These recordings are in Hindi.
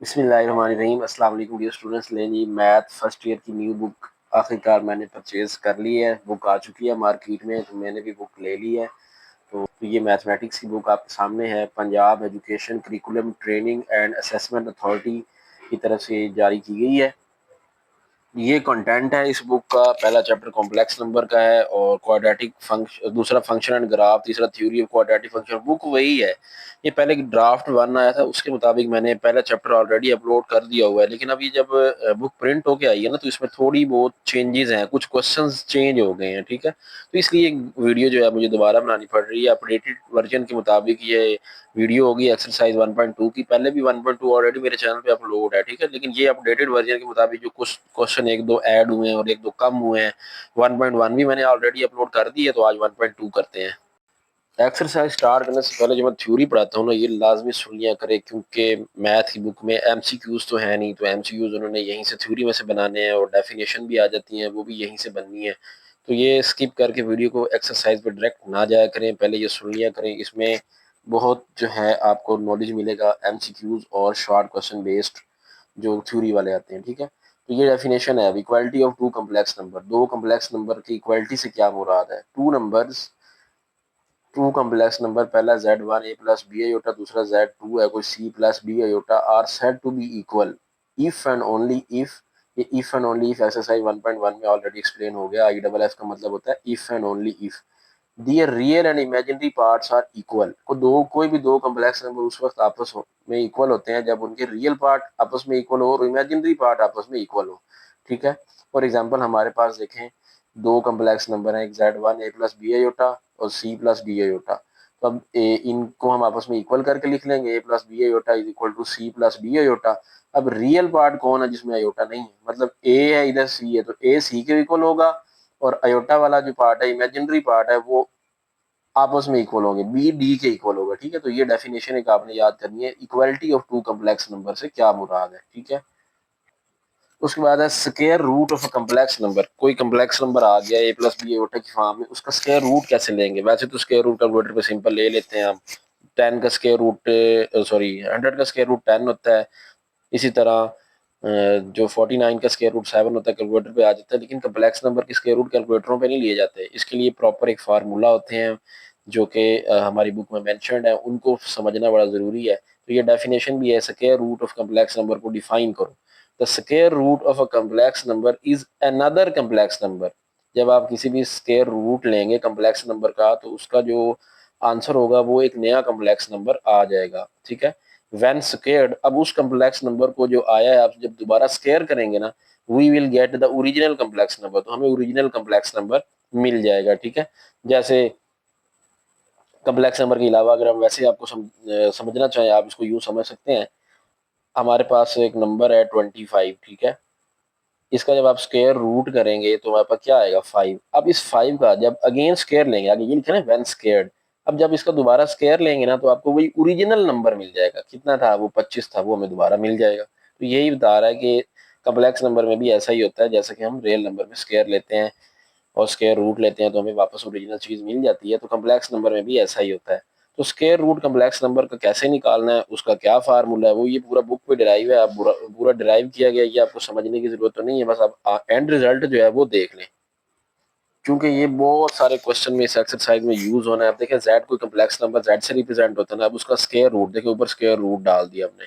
बिस्मिल्लाहिर्रहमानिर्रहीम। अस्सलाम वालेकुम डियर स्टूडेंट्स। लेनी मैथ फर्स्ट ईयर की न्यू बुक आखिरकार मैंने परचेज़ कर ली है। बुक आ चुकी है मार्केट में, तो मैंने भी बुक ले ली है। तो ये मैथमेटिक्स की बुक आपके सामने है। Punjab education curriculum training and assessment authority की तरफ से जारी की गई है। ये कंटेंट है इस बुक का। पहला चैप्टर कॉम्प्लेक्स नंबर का है और क्वाड्रेटिक फंक्शन, दूसरा फंक्शन एंड ग्राफ, तीसरा theory of quadratic function. Book वही है। ये पहले ड्राफ्ट वन आया था, उसके मुताबिक मैंने पहला चैप्टर ऑलरेडी अपलोड कर दिया हुआ है। लेकिन अभी जब बुक प्रिंट होके आई है ना, तो इसमें थोड़ी बहुत चेंजेस हैं, कुछ क्वेश्चंस चेंज हो गए हैं। ठीक है, तो इसलिए वीडियो जो है मुझे दोबारा बनानी पड़ रही है। अपडेटेड वर्जन के मुताबिक ये वीडियो होगी एक्सरसाइज 1.2 की। पहले भी 1.2 ऑलरेडी मेरे चैनल पे अपलोड है। ठीक है, लेकिन ये अपडेटेड वर्जन के मुताबिक जो कुछ क्वेश्चन एक दो ऐड हुए हैं और एक दो कम हुए हैं। 1.1 भी मैंने ऑलरेडी अपलोड कर दी है, तो आज 1.2 करते हैं। एक्सरसाइज स्टार्ट करने से पहले जो मैं थ्योरी पढ़ाता हूँ ना, ये लाजमी सुन लिया करें, क्योंकि मैथ की बुक में एमसीक्यूज तो है नहीं, तो एमसीक्यूज उन्होंने यहीं से थ्योरी में से बनाने हैं और डेफिनेशन भी आ जाती हैं, वो भी यहीं से बननी है। तो ये स्किप करके वीडियो को एक्सरसाइज पे डायरेक्ट ना जाया करें, पहले ये सुन लिया करें। इसमें बहुत जो है आपको नॉलेज मिलेगा एमसीक्यूज और शॉर्ट क्वेश्चन बेस्ड जो थ्योरी वाले आते हैं। ठीक है, तो ये डेफिनेशन है। अब equality of two complex number, दो कम्प्लेक्स नंबर की इक्वालिटी से क्या मुराद है? टू कम्प्लेक्स नंबर, पहला z1 a plus b iota, दूसरा z2 है कोई c plus b iota, are said to be equal if and only if. ये if and only if exercise 1.1 में ऑलरेडी एक्सप्लेन हो गया। आई डबल एफ का मतलब होता है if and only if their real and imaginary parts are equal. कोई भी दो कम्प्लेक्स नंबर उस वक्त आपस में इक्वल होते हैं जब उनके रियल पार्ट आपस में इक्वल हो और इमेजिनरी पार्ट आपस में इक्वल हो। ठीक है, फॉर एग्जाम्पल हमारे पास देखें, दो कम्प्लेक्स नंबर हैं, एक z1 a plus b iota और c प्लस डी आयोटा। तो अब इनको हम आपस में इक्वल करके लिख लेंगे, a plus b iota is equal to c plus d iota. अब रियल पार्ट कौन है जिसमें आयोटा नहीं है? मतलब a है, इधर c है, तो a c के इक्वल होगा और अयोटा वाला जो पार्ट है, इमेजिनरी पार्ट है, वो आपस में इक्वल होंगे, बी डी के इक्वल होगा। ठीक है, तो ये डेफिनेशन एक आपने याद करनी है, equality of two complex number से क्या मुराद है। ठीक है, उसके बाद है square root of a complex number. कोई कम्प्लेक्स नंबर आ गया ए प्लस बी ओटा की फॉर्म में, उसका स्क्वायर रूट कैसे लेंगे? वैसे तो स्क्वायर रूट कैलकुलेटर पे सिंपल ले लेते हैं हम। 10 का स्क्वायर रूट, सॉरी 100 का स्क्वायर रूट 10 होता है। इसी तरह जो 49 का स्क्वायर रूट 7 होता है कैलकुलेटर पे आ जाता है, लेकिन कम्प्लेक्स नंबर के स्क्वायर रूट कैलकुलेटरों पे नहीं लिए जाते। इसके लिए प्रॉपर एक फार्मूला होते हैं जो कि हमारी बुक में मैंशनड है, उनको समझना बड़ा ज़रूरी है। तो ये डेफिनेशन भी है, square root of complex number को डिफाइन करो। The square root of a complex number is another complex number. जब आप किसी भी स्क्वायर रूट लेंगे कम्प्लेक्स नंबर का, तो उसका जो आंसर होगा वो एक नया कम्प्लेक्स नंबर आ जाएगा। ठीक है, व्हेन स्क्वायर्ड, अब उस कम्प्लेक्स नंबर को जो आया है आप जब दोबारा स्क्वायर करेंगे ना, we will get the original complex number, तो हमें ओरिजिनल कम्प्लेक्स नंबर मिल जाएगा। ठीक है, जैसे कम्प्लेक्स नंबर के अलावा अगर हम वैसे आपको समझना चाहें, आप इसको यूं समझ सकते हैं। हमारे पास एक नंबर है 25। ठीक है, इसका जब आप स्क्वायर रूट करेंगे तो हमारे पास क्या आएगा? 5। अब इस 5 का जब अगेन स्क्वायर लेंगे, आगे ये लिखा है ना व्हेन स्क्वायर्ड, अब जब इसका दोबारा स्क्वायर लेंगे ना, तो आपको वही ओरिजिनल नंबर मिल जाएगा। कितना था वो? 25 था, वो हमें दोबारा मिल जाएगा। तो यही बता रहा है कि कम्प्लेक्स नंबर में भी ऐसा ही होता है, जैसे कि हम रियल नंबर में स्क्वायर लेते हैं और स्क्वायर रूट लेते हैं तो हमें वापस ओरिजिनल चीज मिल जाती है, तो कम्प्लेक्स नंबर में भी ऐसा ही होता है। तो स्क्वायर रूट कम्प्लेक्स नंबर का कैसे निकालना है, उसका क्या फार्मूला है, वो ये पूरा बुक पे डिराइव है। आप पूरा पूरा डिराइव किया गया, ये आपको समझने की जरूरत तो नहीं है, बस आप एंड रिजल्ट जो है वो देख लें, क्योंकि ये बहुत सारे क्वेश्चन में इस एक्सरसाइज में यूज होना है। आप देखें, जेड कोई कम्प्लेक्स नंबर जेड से रिप्रेजेंट होता है ना, अब उसका स्क्वायर रूट देखिए, ऊपर स्क्वायर रूट डाल दिया हमने।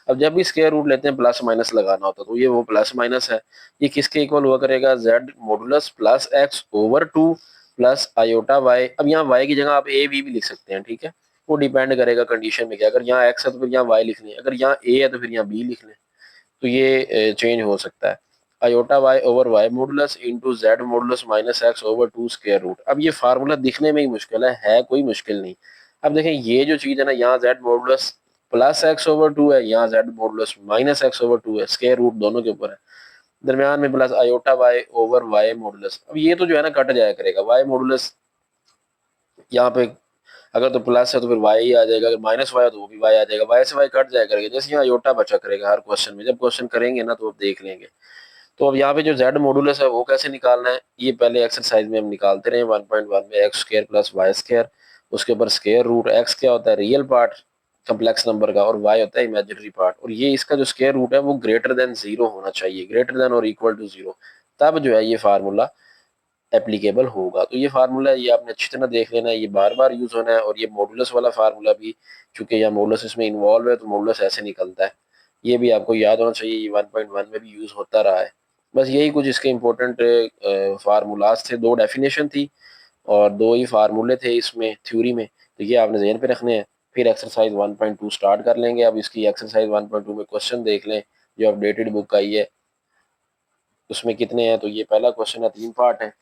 अब जब भी स्क्वायर रूट लेते हैं प्लस माइनस लगाना होता है, तो ये वो प्लस माइनस है। ये किसके इक्वल हुआ करेगा? Z modulus plus x over 2 plus iota y. अब यहाँ वाई की जगह आप ए भी लिख सकते हैं। ठीक है, वो डिपेंड करेगा कंडीशन में क्या, अगर यहाँ एक्स है तो फिर यहाँ वाई लिख लें, अगर यहाँ ए है तो फिर यहाँ बी लिख लें। तो ये चेंज हो सकता है। Iota y over y modulus into z modulus minus x over 2 square root. अब ये फार्मूला दिखने में ही मुश्किल है कोई मुश्किल नहीं। अब देखें, ये जो चीज है ना, यहाँ Z modulus plus x over 2 है, यहाँ Z modulus minus x over 2 है, स्क्वायर रूट दोनों के ऊपर है, दरम्यान में plus iota y over y modulus. अब ये तो जो है ना कट जाया करेगा, वाई मॉडुलस यहाँ पे अगर तो प्लस है तो फिर वाई ही आ जाएगा, अगर माइनस वाई है तो वो भी वाई आ जाएगा, वाई से वाई कट जाया करेगा, जैसे यहाँ आयोटा बचा करेगा हर क्वेश्चन में। जब क्वेश्चन करेंगे ना तो आप देख लेंगे। तो अब यहाँ पे जो जेड मॉडुलस है वो कैसे निकालना है, ये पहले एक्सरसाइज में हम निकालते रहे 1.1 में, x square plus y square, उसके ऊपर स्क्वायर रूट। एक्स क्या होता है? रियल पार्ट, कम्प्लेक्स नंबर का, और y होता है इमेजिनरी पार्ट, और ये इसका जो स्क्वायर रूट है वो ग्रेटर देन 0 होना चाहिए, ग्रेटर देन और इक्वल टू 0, तब जो है ये फार्मूला एप्लीकेबल होगा। तो ये फार्मूला ये आपने अच्छी तरह देख लेना है, ये बार बार यूज होना है। और ये मॉडुलस वाला फार्मूला भी, चूंकि यहाँ मॉडुलस इसमें इन्वॉल्व है तो मॉडुलस ऐसे निकलता है, ये भी आपको याद होना चाहिए। ये 1.1 में भी यूज होता रहा है। बस यही कुछ इसके इम्पोर्टेंट फार्मूलाज थे, दो डेफिनेशन थी और दो ही फार्मूले थे इसमें थ्योरी में, तो ये आपने जहन पे रखने हैं। फिर एक्सरसाइज 1.2 स्टार्ट कर लेंगे। अब इसकी एक्सरसाइज 1.2 में क्वेश्चन देख लें जो अपडेटेड बुक आई है, उसमें कितने हैं। तो ये पहला क्वेश्चन है, 3 पार्ट है।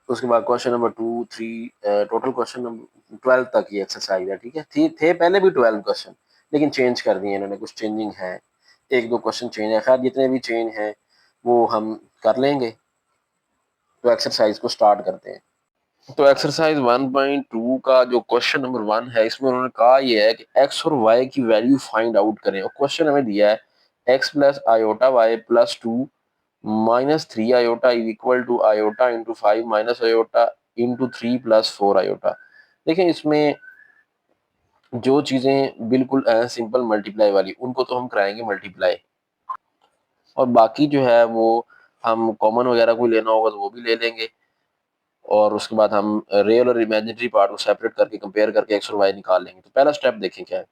उसके बाद question number 2, 3, total question number 12 तक ये एक्सरसाइज है, ठीक है। थे पहले भी 12 क्वेश्चन, लेकिन चेंज कर दिए इन्होंने, कुछ चेंजिंग है, एक दो क्वेश्चन चेंज है। खैर जितने भी चेंज हैं वो हम कर लेंगे। तो एक्सरसाइज को स्टार्ट करते हैं। तो एक्सरसाइज 1.2 का जो क्वेश्चन नंबर 1 है, इसमें उन्होंने कहा यह है कि एक्स और वाई की वैल्यू फाइंड आउट करें। और क्वेश्चन हमें दिया है x plus iota y plus 2 minus 3 iota is equal to iota into 5 minus iota into 3 plus 4 iota. देखें इसमें जो चीजें बिल्कुल सिंपल मल्टीप्लाई वाली, उनको तो हम कराएंगे मल्टीप्लाई, और बाकी जो है वो हम कॉमन वगैरह कोई लेना होगा तो वो भी ले लेंगे। और उसके बाद हम रियल और इमेजिनरी पार्ट को सेपरेट करके कंपेयर करके एक्स और वाई निकाल लेंगे। तो पहला स्टेप देखें क्या है।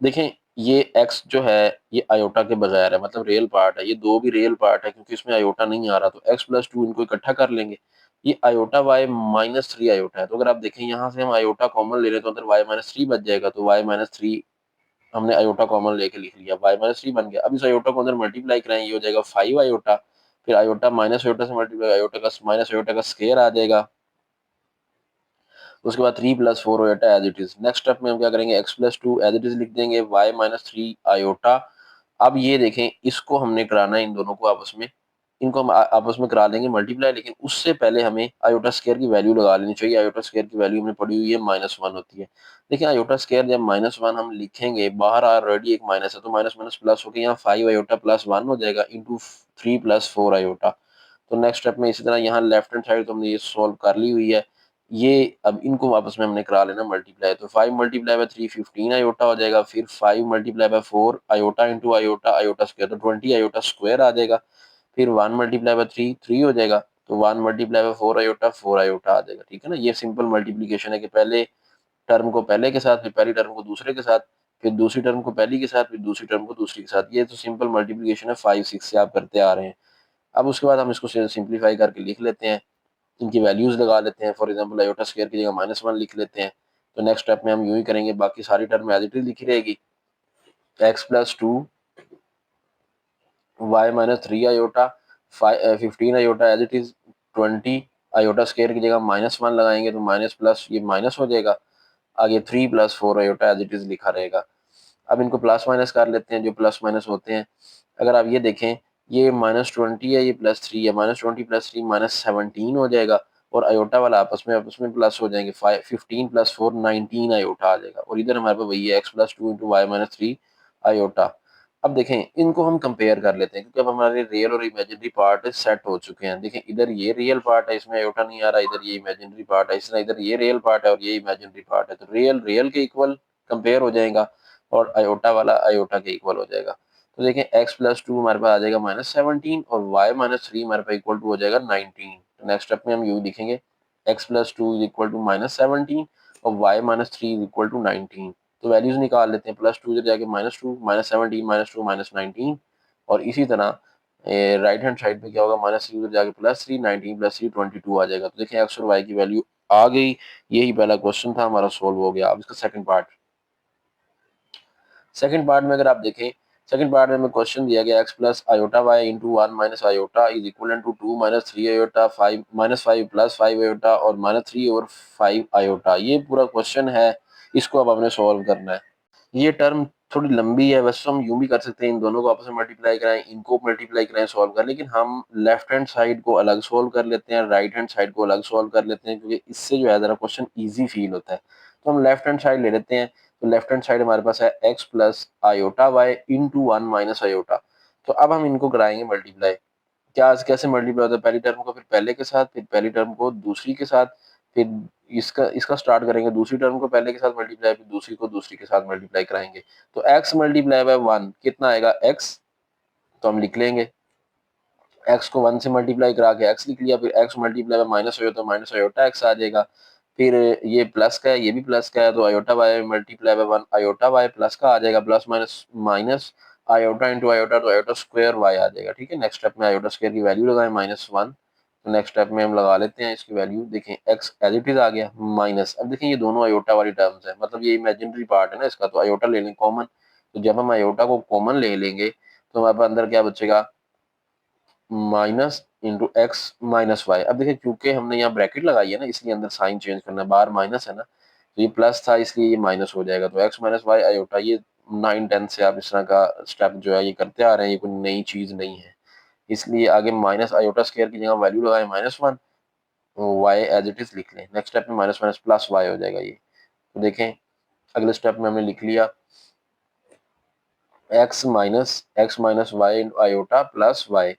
देखें ये एक्स जो है ये आयोटा के बगैर है, मतलब रियल पार्ट है। ये दो भी रियल पार्ट है क्योंकि इसमें आयोटा नहीं आ रहा, तो एक्स प्लस 2 इनको इकट्ठा कर लेंगे। ये आयोटा वाई माइनस 3 आयोटा है, तो अगर आप देखें यहाँ से हम आयोटा कॉमन ले रहे हैं तो अंदर वाई माइनस 3 बच जाएगा। तो वाई माइनस 3 हमने आयोटा कॉमन लेके लिख लिया, वाई माइनस 3 बन गया। अब इस आयोटा को अंदर मल्टीप्लाई कराएं, ये हो जाएगा 5 आयोटा, फिर आयोटा माइनस आयोटा से मल्टीप्लाई, आयोटा का माइनस आयोटा का स्क्वायर आ जाएगा। उसके बाद 3 plus 4 iota as it is. Next step में हम क्या करेंगे, x plus 2 as it is लिख देंगे, वाई माइनस 3 आयोटा। अब ये देखें इसको हमने कराना है इन दोनों को आपस में, इनको हम आपस में करा लेंगे मल्टीप्लाई, लेकिन उससे पहले हमें आयोटा स्क्वायर की वैल्यू लगा लेनी चाहिए। आयोटा स्क्वायर की वैल्यू हमने पढ़ी हुई है -1 होती है। देखिए आयोटा स्क्वायर जब -1 हम लिखेंगे, बाहर ऑलरेडी एक माइनस है तो माइनस माइनस प्लस होकर यहाँ 5 आयोटा प्लस 1 हो जाएगा इंटू 3 प्लस 4 आयोटा। तो नेक्स्ट स्टेप में इसी तरह यहाँ लेफ्ट हैंड साइड तो हमने ये सॉल्व कर ली हुई है। ये अब इनको वापस में हमने करा लेना मल्टीप्लाई, तो 5 मल्टीप्लाई बाय 3 15 आयोटा हो जाएगा, फिर 5 multiply by 4 iota into iota, iota square तो 20 आयोटा स्क्वायर आ जाएगा। फिर 1 मल्टीप्लाई बाय 3 3 हो जाएगा, तो 1 मल्टीप्लाई बाय 4 आयोटा 4 आयोटा आ जाएगा, ठीक है ना। ये सिंपल मल्टीप्लीकेशन है कि पहले टर्म को पहले के साथ, फिर पहली टर्म को दूसरे के साथ, फिर दूसरी टर्म को पहली के साथ, फिर दूसरी टर्म को दूसरी के साथ। ये तो सिंपल मल्टीप्लीकेशन है, 5 6 से आप करते आ रहे हैं। अब उसके बाद हम इसको सिंप्लीफाई करके लिख लेते हैं, इनकी वैल्यूज लगा लेते हैं। फॉर एग्जांपल आयोटा स्क्वायर की जगह -1 लिख लेते हैं। तो नेक्स्ट स्टेप में हम यूं ही करेंगे, बाकी सारी टर्म एज इट इज लिखी रहेगी। X plus 2 y minus 3 iota 15 iota as it is 20 iota square की जगह -1 लगाएंगे तो माइनस प्लस ये माइनस हो जाएगा। आगे 3 plus 4 iota as it is लिखा रहेगा। अब इनको प्लस माइनस कर लेते हैं, जो प्लस माइनस होते हैं। अगर आप ये देखें, ये -20 है, ये +3 है, -20 + 3 -17 हो जाएगा। और आयोटा वाला आपस में प्लस हो जाएंगे, 15 + 4 19 आयोटा आ जाएगा। और इधर हमारे पास वही है, x + 2 × y - 3 आयोटा। अब देखें इनको हम कंपेयर कर लेते हैं, क्योंकि अब हमारे रियल और इमेजिनरी पार्ट सेट हो चुके हैं। देखें इधर ये रियल पार्ट है, इसमें आयोटा नहीं आ रहा, इधर ये इमेजिनरी पार्ट है, इसमें इधर ये रियल पार्ट है और ये इमेजिनरी पार्ट है। तो रियल रियल के इक्वल कंपेयर हो जाएगा और आयोटा वाला आयोटा के इक्वल हो जाएगा। तो देखें x + 2 हमारे पास आ जाएगा -17 और y - 3 हमारे पास इक्वल टू हो जाएगा 19। तो नेक्स्ट स्टेप में हम यू लिखेंगे, x + 2 = -17 और y - 3 = 19। तो वैल्यूज निकाल लेते हैं, +2 इधर जाके -2 -17 -2 -19। और इसी तरह राइट हैंड साइड पे क्या होगा, -3 उधर जाके +3 19 + 3 22 आ जाएगा। तो देखें x और y की वैल्यू आ गई। यही पहला क्वेश्चन था हमारा, सोल्व हो गया। अब इसका सेकंड पार्ट, सेकंड पार्ट में अगर आप देखें, सेकंड पार्ट में हमें क्वेश्चन दिया गया x plus iota y into 1 minus iota is equal to 2 minus 3 iota 5 -5 + 5 iota और -3 और 5 आयोटा। ये पूरा क्वेश्चन है, इसको अब हमने सॉल्व करना है। ये टर्म थोड़ी लंबी है, वैसे हम यूं भी कर सकते हैं, इन दोनों को आपस में मल्टीप्लाई कराएं, इनको मल्टीप्लाई कराएं, सॉल्व कर, लेकिन हम लेफ्ट हैंड साइड को अलग सॉल्व कर लेते हैं, राइट हैंड साइड को अलग सॉल्व कर लेते हैं, क्योंकि इससे जो है जरा क्वेश्चन ईजी फील होता है। तो हम लेफ्ट हैंड साइड ले लेते हैं। तो लेफ्ट हैंड साइड हमारे पास है x plus iota y into 1 minus iota. तो अब हम इनको कराएंगे मल्टीप्लाई। क्या कैसे मल्टीप्लाई होता है, पहली टर्म को फिर पहले के साथ, फिर पहली टर्म को दूसरी के साथ, फिर इसका इसका स्टार्ट करेंगे, दूसरी टर्म को पहले के साथ मल्टीप्लाई, फिर दूसरी को दूसरी के साथ मल्टीप्लाई कराएंगे। तो x मल्टीप्लाई बाय 1 कितना आएगा x, तो हम लिख लेंगे x को 1 से मल्टीप्लाई करा के x लिख लिया, फिर x multiply by minus iota, minus iota x आ जाएगा। फिर ये प्लस का है, ये भी प्लस का है, तो iota y multiply by 1 iota y plus का आ जाएगा, plus minus minus iota into iota, तो अयोटा स्क्वायर वाई आ जाएगा। ठीक है, नेक्स्ट स्टेप में अयोटा स्क्वायर की वैल्यू लगाएं -1, तो नेक्स्ट स्टेप में हम लगा लेते हैं इसकी वैल्यू, देखें x एज इट इज आ गया माइनस। अब देखें ये दोनों अयोटा वाली टर्म्स है, मतलब ये इमेजिनरी पार्ट है ना इसका, तो अयोटा ले लें कॉमन। तो जब हम अयोटा को कॉमन ले लेंगे तो हमारे पास अंदर क्या बचेगा, minus into x minus y. अब देखिए चूंकि हमने यहाँ ब्रैकेट लगाई है ना, इसलिए अंदर साइन चेंज करना है, बाहर माइनस है ना, तो ये प्लस था इसलिए ये माइनस हो जाएगा। तो एक्स माइनस वाई अयोटा, ये 9-10 से आप इस तरह का स्टेप जो है ये करते आ रहे हैं, ये कोई नई चीज नहीं है। इसलिए आगे माइनस अयोटा स्क्वायर की जगह वैल्यू लगाए -1, वाई एज इट इज लिख लें। नेक्स्ट स्टेप में माइनस माइनस प्लस वाई हो जाएगा ये। तो देखें अगले स्टेप में हमने लिख लिया x minus y iota plus y.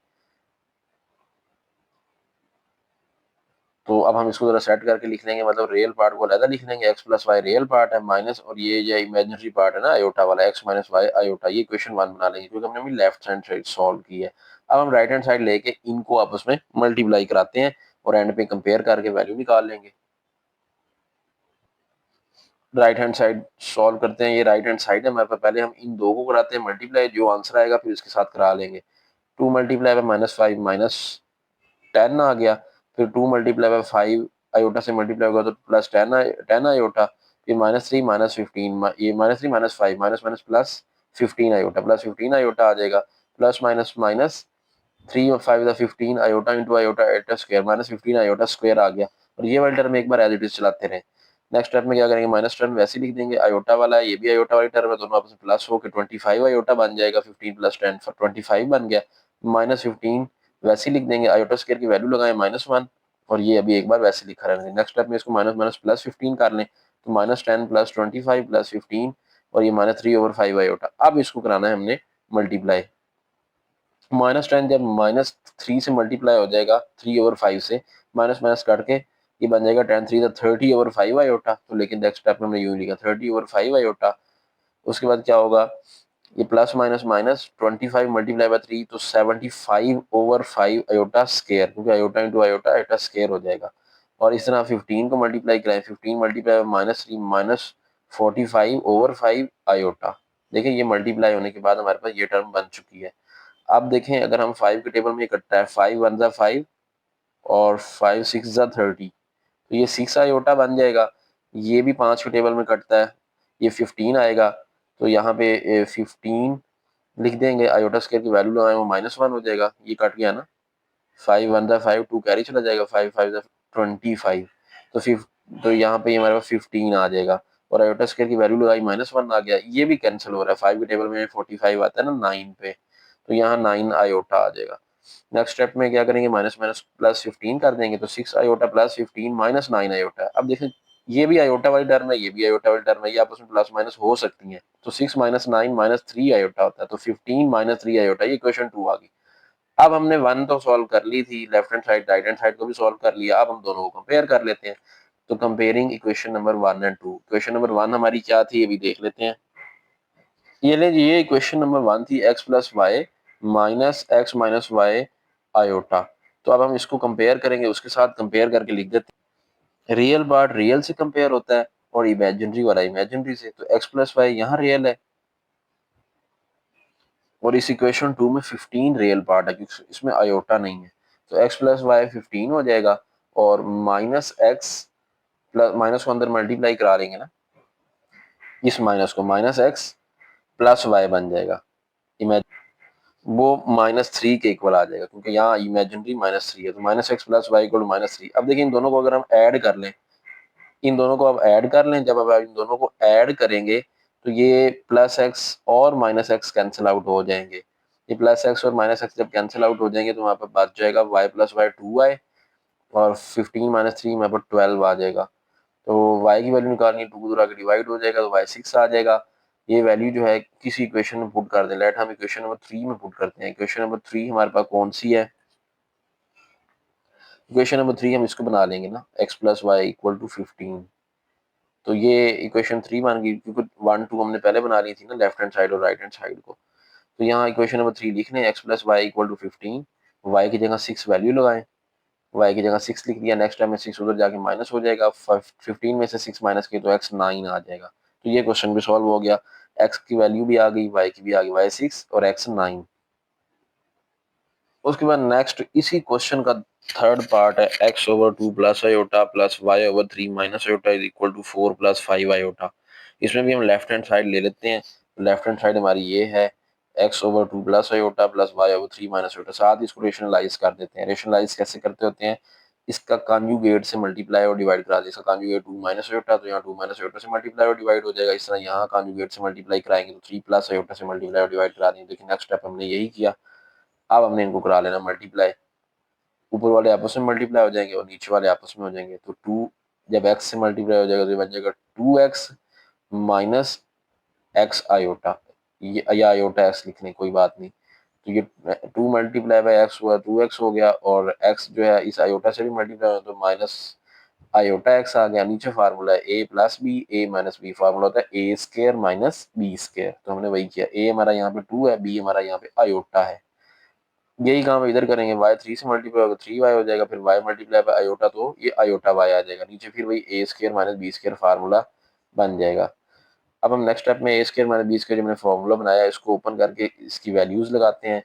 तो अब हम इसको जरा सेट करके लिख लेंगे, मतलब रियल पार्ट को अलग लिख लेंगे, x plus y real part है माइनस, और ये जो इमेजिनरी पार्ट है ना अयोटा वाला x माइनस वाई अयोटा, ये क्वेश्चन 1 बना लेंगे क्योंकि हमने भी लेफ्ट हैंड साइड सॉल्व की है। अब हम राइट हैंड साइड लेके इनको आपस में मल्टीप्लाई कराते हैं और एंड पे कंपेयर करके वैल्यू निकाल लेंगे। राइट हैंड साइड सॉल्व करते हैं, ये राइट हैंड साइड है हमारे पास, पहले हम इन दो को कराते हैं मल्टीप्लाई, जो आंसर आएगा फिर इसके साथ करा लेंगे। 2 मल्टीप्लाई बाय -5 -10 आ गया, फिर 2 मल्टीप्लाई बाय 5 आयोटा से मल्टीप्लाई होगा तो प्लस 10 आयोटा, फिर -3 -15, ये -3 -5 minus minus plus 15 iota, plus 15 iota आ जाएगा, प्लस माइनस माइनस 3 और 5 15 iota into iota iota square, -15 iota square आ गया। और ये वाली टर्म एक बार एज इट इज चलाते रहे। नेक्स्ट टर्म में क्या करेंगे, माइनस टर्म वैसे लिख देंगे, आयोटा वाला है, ये भी आयोटा वाली टर्म है, दोनों आपस में प्लस होकर 25 आयोटा बन जाएगा, 15 प्लस 10 25 बन गया, -15 वैसे लिख देंगे, आयोटा स्क्वायर की वैल्यू लगाएं -1, और ये अभी एक बार वैसे लिखा रहेंगे। नेक्स्ट स्टेप में इसको माइनस माइनस प्लस 15 कर लें, तो -10 प्लस 25 प्लस 15, और ये -3/5 आयोटा। अब इसको कराना है हमने मल्टीप्लाई, -10 जब -3 से मल्टीप्लाई हो जाएगा 3/5 से, माइनस माइनस करके ये बन जाएगा 10 3 30/5 आयोटा। तो लेकिन नेक्स्ट स्टेप में हमने यूं लिखा 30/5 आयोटा। उसके बाद क्या होगा, ये plus minus minus 25 multiply by 3, तो 75/5 अयोटा स्केयर, क्योंकि iota into iota iota square हो जाएगा। और इस तरह 15 को मल्टीप्लाई कराएं, 15 मल्टीप्लाई बाय -3 -45/5 अयोटा। देखिए ये मल्टीप्लाई होने के बाद हमारे पास ये टर्म बन चुकी है। अब देखें अगर हम 5 के टेबल में इकट्ठा है, 5 1 जा 5 और 5 6 जा 30, तो ये 6 आयोटा बन जाएगा। ये भी 5 के टेबल में कटता है, ये 15 आएगा, तो यहाँ पे 15 लिख देंगे, आयोटा स्क्वायर की वैल्यू लगाएं वो -1 हो जाएगा, ये कट गया ना, 5 1 जा 5 2 कैरी चला जाएगा, 5 5 जा 25, तो तो यहाँ पे हमारे पास 15 आ जाएगा, और आयोटा स्क्वायर की वैल्यू लगाई -1 आ गया, ये भी कैंसिल हो रहा है, 5 के टेबल में 45 आता है ना 9 पे, तो यहाँ 9 आयोटा आ जाएगा। नेक्स्ट स्टेप में क्या करेंगे, माइनस माइनस प्लस 15 कर देंगे, तो 6 आयोटा प्लस 15 -9 आयोटा। अब देखें ये भी आयोटा वाली टर्म है, ये भी आयोटा वाली टर्म है, ये आपस में प्लस माइनस हो सकती हैं, तो 6 -9 -3 आयोटा होता है, तो 15 -3 आयोटा, ये क्वेश्चन 2 आ गई। अब हमने 1 तो सॉल्व कर ली थी, left hand side right hand side को भी सॉल्व कर लिया, अब हम दोनों को कंपेयर कर लेते हैं। तो comparing equation number 1 and 2, equation number 1 हमारी क्या थी अभी देख लेते हैं। ये ले, ये इक्वेशन नंबर 1 थी, x plus y minus x minus y iota. तो अब हम इसको कंपेयर करेंगे, उसके साथ कंपेयर करके लिख देते हैं, रियल पार्ट रियल से कंपेयर होता है और इमेजिनरी वाला इमेजिनरी से। तो x प्लस वाई यहाँ रियल है, और इस इक्वेशन 2 में 15 रियल पार्ट है क्योंकि इसमें आयोटा नहीं है, तो x प्लस वाई 15 हो जाएगा, और माइनस एक्स प्लस माइनस को अंदर मल्टीप्लाई करा लेंगे ना, इस माइनस को माइनस एक्स प्लस वाई बन जाएगा, वो -3 के इक्वल आ जाएगा, क्योंकि यहाँ इमेजिनरी -3 है, तो -x प्लस वाई इक्वल -3। अब देखिए इन दोनों को अगर हम ऐड कर लें, इन दोनों को अब ऐड कर लें, जब अब इन दोनों को ऐड करेंगे तो ये प्लस एक्स और माइनस एक्स कैंसिल आउट हो जाएंगे, ये प्लस एक्स और माइनस एक्स जब कैंसिल आउट हो जाएंगे तो वहाँ पर बच जाएगा y प्लस वाई 2y, और 15 -3 में पर 12 आ जाएगा। तो y की वैल्यू निकालनी है, 2 दूर डिवाइड हो जाएगा, तो y 6 आ जाएगा। ये वैल्यू जो है किसी इक्वेशन में पुट कर दें, लेट हम इक्वेशन नंबर 3 में पुट करते हैं। इक्वेशन नंबर 3 हमारे पास कौन सी है, इक्वेशन नंबर 3 हम इसको बना लेंगे ना, x plus y equal to 15। तो ये इक्वेशन 3 बन गई, क्योंकि 1 2 हमने पहले बना ली थी ना, लेफ्ट हैंड साइड और राइट हैंड साइड को। तो यहाँ इक्वेशन नंबर 3 लिख लें, x plus y equal to 15। Y की जगह 6 वैल्यू लगाएं, वाई की जगह 6 लिख दिया। नेक्स्ट टाइम में 6 उधर जाके माइनस हो जाएगा, 15 में से 6 माइनस किए तो x 9 आ जाएगा। तो ये क्वेश्चन भी सॉल्व हो गया, x की वैल्यू भी आ गई, y की भी आ गई, y 6 और x 9। उसके बाद नेक्स्ट इसी क्वेश्चन का थर्ड पार्ट है, x over 2 plus iota plus y over 3 minus iota is equal to 4 plus 5 iota. इसमें भी हम लेफ्ट हैंड साइड ले लेते हैं। लेफ्ट हैंड साइड हमारी ये है, x over 2 plus iota plus y over 3 minus iota. साथ ही इसको रेशनलाइज कर देते हैं। रेशनलाइज कैसे करते होते हैं, इसका कॉन्जुगेट से मल्टीप्लाई और डिवाइड करा दें। इसका कॉन्जुगेट 2 माइनस आयोटा, तो यहाँ 2 माइनस आयोटा से मल्टीप्लाई और डिवाइड हो जाएगा। इस तरह यहाँ कॉन्जुगेट से मल्टीप्लाई कराएंगे तो 3 प्लस आयोटा से मल्टीप्लाई और डिवाइड करा देंगे। देखिए नेक्स्ट स्टेप हमने यही किया। अब हमने इनको करा लेना मल्टीप्लाई, ऊपर वाले आपस में मल्टीप्लाई हो जाएंगे और नीचे वाले आपस में हो जाएंगे। तो 2 जब x से मल्टीप्लाई हो जाएगा तो ये बन जाएगा 2x माइनस एक्स आयोटा, ये या आयोटा x लिख लें, कोई बात नहीं। तो ये 2 मल्टीप्लाई बाई एक्स हुआ, 2x हो गया, और x जो है इस आयोटा से भी मल्टीप्लाई हो तो माइनस आयोटा x आ गया। नीचे फार्मूला है a plus b, a minus b, formula होता है a square minus B square. तो हमने वही किया, a हमारा यहाँ पे 2 है, b हमारा यहाँ पे आयोटा है। यही काम इधर करेंगे, y 3 से मल्टीप्लाई होगा 3y हो जाएगा, फिर y मल्टीप्लाई बाय आयोटा तो ये आयोटा y आ जाएगा। नीचे फिर वही A square minus B square formula बन जाएगा। अब हम नेक्स्ट स्टेप में A square minus B square जो मैंने फार्मूला बनाया है इसको ओपन करके इसकी वैल्यूज लगाते हैं।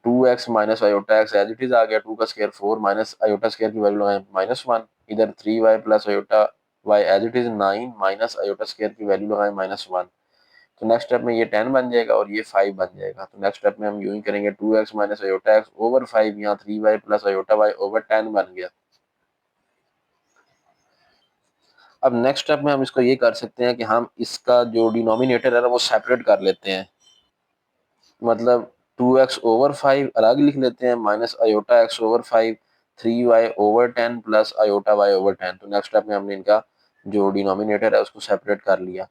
2x minus iota x as it is आ गया, 2 का स्केयर 4 माइनस आयोटा स्केयर की वैल्यू लगाएं -1। इधर 3y plus iota y as it is 9 minus iota square की वैल्यू लगाएं -1। तो नेक्स्ट स्टेप में ये 10 बन जाएगा और ये 5 बन जाएगा। तो नेक्स्ट स्टेप में हम यूं ही करेंगे, 2x minus iota x over 5, यहाँ 3y plus iota y over 10 बन गया। अब नेक्स्ट स्टेप में हम इसको ये कर सकते हैं कि हम इसका जो डिनोमिनेटर है ना वो सेपरेट कर लेते हैं। मतलब 2x ओवर 5 अलग लिख लेते हैं, minus iota x over 5, 3y over 10 plus iota y over 10। तो नेक्स्ट स्टेप में हमने इनका जो डिनोमिनेटर है उसको सेपरेट कर लिया।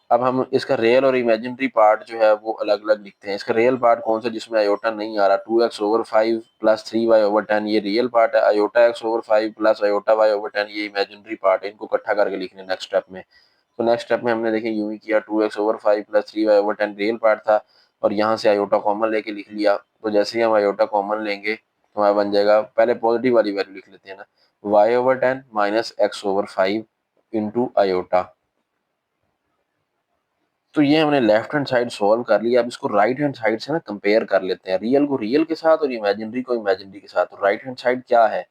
अब हम इसका रियल और इमेजिनरी पार्ट जो है वो अलग अलग लिखते हैं। इसका रियल पार्ट कौन सा, जिसमें आयोटा नहीं आ रहा, 2x over 5 plus 3y over 10 ये रियल पार्ट है। Iota x over 5 plus iota y over 10 ये इमेजिनरी पार्ट है। इनको इकट्ठा करके लिखने नेक्स्ट स्टेप में। तो नेक्स्ट स्टेप में हमने देखें यूं ही किया, 2x over 5 plus 3y over 10 real part था और यहाँ से आयोटा कॉमन लेके लिख लिया। तो जैसे ही हम आयोटा कॉमन लेंगे तो हमारा बन जाएगा, पहले पॉजिटिव वाली वैल्यू लिख लेते हैं ना, y over 10 minus x over 5 into iota. तो ये हमने लेफ्ट हैंड साइड सॉल्व कर लिया। अब इसको राइट हैंड साइड से ना कंपेयर कर लेते हैं, रियल को रियल के साथ और इमेजिनरी को इमेजिनरी के साथ। तो राइट हैंड साइड क्या है,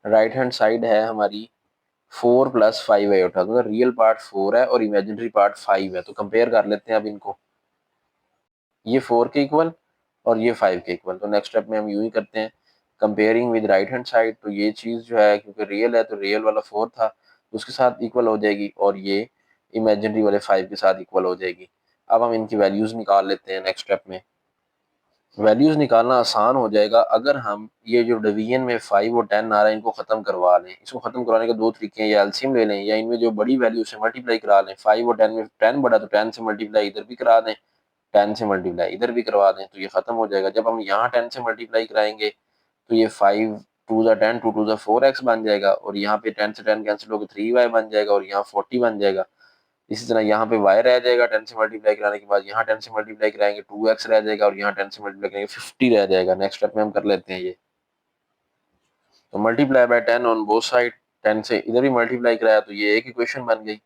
राइट हैंड साइड है हमारी 4 प्लस 5 आयोटा। तो रियल पार्ट 4 है और इमेजिनरी पार्ट 5 है। तो कंपेयर कर लेते हैं अब इनको, ये 4 के इक्वल और ये 5 के इक्वल। तो नेक्स्ट स्टेप में हम यूं ही करते हैं, comparing with right hand side. तो ये चीज़ जो है क्योंकि रियल है तो रियल वाला 4 था तो उसके साथ इक्वल हो जाएगी और ये इमेजिनरी वाले 5 के साथ इक्वल हो जाएगी। अब हम इनकी वैल्यूज निकाल लेते हैं नेक्स्ट स्टेप में। वैल्यूज निकालना आसान हो जाएगा अगर हम ये जो डिवीजन में 5 और 10 आ रहा है इनको खत्म करवा लें। इसको खत्म करवाने के दो तरीके हैं, या एलसीएम ले लें या इनमें जो बड़ी वैल्यू से मल्टीप्लाई करा लें। 5 और 10 में 10 बड़ा तो 10 से मल्टीप्लाई इधर भी करा दें, 10 से मल्टीप्लाई इधर भी करवा दें तो ये खत्म हो जाएगा। जब हम यहाँ 10 से मल्टीप्लाई कराएंगे तो ये 5 टू ज़ा 10 टू टू ज़ा 4x बन जाएगा और यहाँ पे 10 से 10 कैंसिल होकर 3y बन जाएगा और यहाँ 40 बन जाएगा। इसी तरह यहाँ पे y रह जाएगा, 10 से मल्टीप्लाई कराने के बाद यहाँ 10 से मल्टीप्लाई कराएंगे 2x रह जाएगा और यहाँ 10 से मल्टीप्लाई करेंगे 50 रह जाएगा। नेक्स्ट स्टेप में हम कर लेते हैं ये, तो multiply by 10 on both side, 10 से इधर भी मल्टीप्लाई कराया तो ये एक इक्वेशन बन गई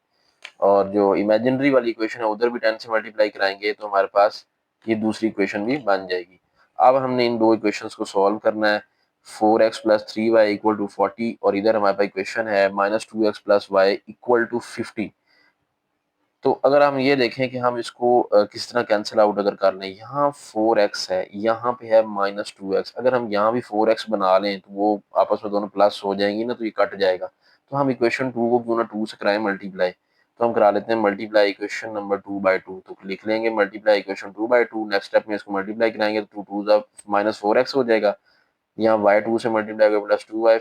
और जो इमेजिनरी वाली इक्वेशन है उधर भी 10 से मल्टीप्लाई कराएंगे तो हमारे पास ये दूसरी इक्वेशन भी बन जाएगी। अब हमने इन दो इक्वेशंस को सॉल्व करना है। 4x plus 3y equal to 40 और इधर हमारे पास इक्वेशन है minus 2x plus y equal to 50। तो अगर हम ये देखें कि हम इसको किस तरह कैंसिल आउट अगर कर लें, यहाँ 4x है, यहाँ पे है -2x। अगर हम यहाँ भी 4x बना लें तो वो आपस में दोनों प्लस हो जाएंगी ना, तो ये कट जाएगा। तो हम इक्वेशन 2 को क्यों ना 2 से कराएं मल्टीप्लाई। तो हम करा लेते हैं मल्टीप्लाई इक्वेशन नंबर 2/2। तो लिख लेंगे मल्टीप्लाई इक्वेशन 2/2। नेक्स्ट स्टेप में इसको मल्टीप्लाई कराएंगे तो 2 2 -4x हो जाएगा। यहाँ y 2 से मल्टीप्लाई होगा प्लस 2y,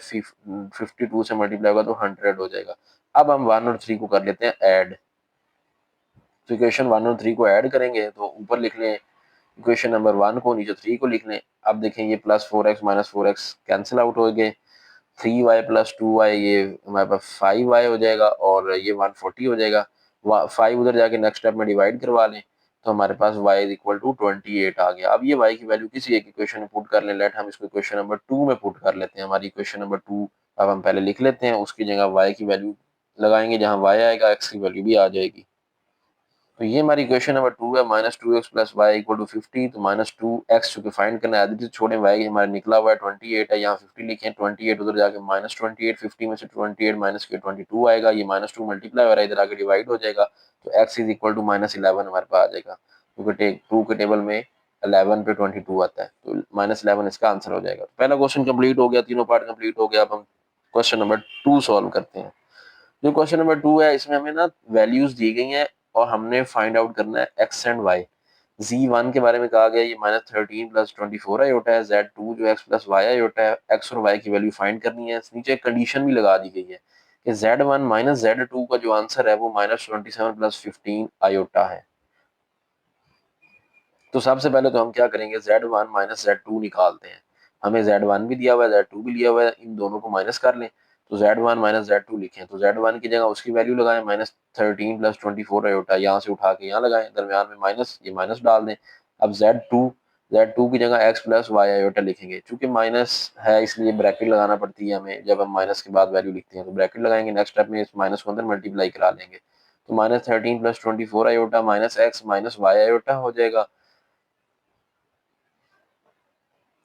52 से मल्टीप्लाई होगा तो 100 हो जाएगा। अब हम 1 और 3 को कर लेते हैं ऐड। तो इक्वेशन 1 और 3 को ऐड करेंगे तो ऊपर लिख लें इक्वेशन नंबर 1 को, नीचे 3 को लिख लें। अब देखें ये plus 4x minus 4x cancel out हो गए, 3y प्लस 2y ये हमारे पास 5y हो जाएगा और ये 140 हो जाएगा। 5 उधर जाके नेक्स्ट स्टेप में डिवाइड करवा लें तो हमारे पास y इज इक्वल टू 28 आ गया। अब ये y की वैल्यू किसी एक इक्वेशन में पुट कर लें। लेट हम इसको इक्वेशन नंबर 2 में पुट कर लेते हैं। हमारी इक्वेशन नंबर 2 अब हम पहले लिख लेते हैं, उसकी जगह y की वैल्यू लगाएंगे, जहाँ y आएगा x की वैल्यू भी आ जाएगी। तो ये हमारी इक्वेशन नंबर 2 है, minus 2x plus y equal to 50। तो माइनस 2x चूंकि फाइंड करना है, छोड़े y हमारे निकला हुआ है 28 है, यहाँ 50 लिखे, 28 उधर जाके माइनस 28, 50 में से 28 माइनस के 22 आएगा, ये माइनस 2 मल्टीप्लाई हो रहा है, इधर आके डिवाइड हो जाएगा, तो x is equal to minus 11 हमारे पास आ जाएगा, क्योंकि 2 के टेबल में 11 पे 22 आता है, तो माइनस 11 इसका आंसर हो जाएगा। पहला क्वेश्चन कंप्लीट हो गया, तीनों पार्ट कंप्लीट हो गया। अब हम क्वेश्चन नंबर 2 सॉल्व करते हैं। जो क्वेश्चन नंबर 2 है, इसमें हमें ना वैल्यूज दी गई हैं और हमने फाइंड आउट करना है एक्स एंड वाई। z1 के बारे में कहा गया ये माइनस 13 प्लस 24 आयोटा है, z2 जो x प्लस वाई आयोटा है, x और y की वैल्यू फाइंड करनी है। नीचे एक कंडीशन भी लगा दी गई है कि z1 माइनस z2 का जो आंसर है वो माइनस 27 प्लस 15 आयोटा है। तो सबसे पहले तो हम क्या करेंगे, z1 माइनस z2 निकालते हैं। हमें z1 भी दिया हुआ है, z2 भी लिया हुआ है, इन दोनों को माइनस कर लें। तो z1 माइनस z2 लिखें, तो z1 की जगह उसकी वैल्यू लगाएं माइनस 13 प्लस 24 आयोटा, यहाँ से उठा के यहाँ लगाएं, दरम्यान में माइनस, ये माइनस डाल दें। अब z2 की जगह x प्लस वाई आयोटा लिखेंगे, चूंकि माइनस है इसलिए ब्रैकेट लगाना पड़ती है हमें, जब हम माइनस के बाद वैल्यू लिखते हैं तो ब्रैकेट लगाएंगे। नेक्स्ट स्टेप में इस माइनस को अंदर मल्टीप्लाई करा लेंगे, तो minus 13 plus 24 iota minus x minus y iota हो जाएगा।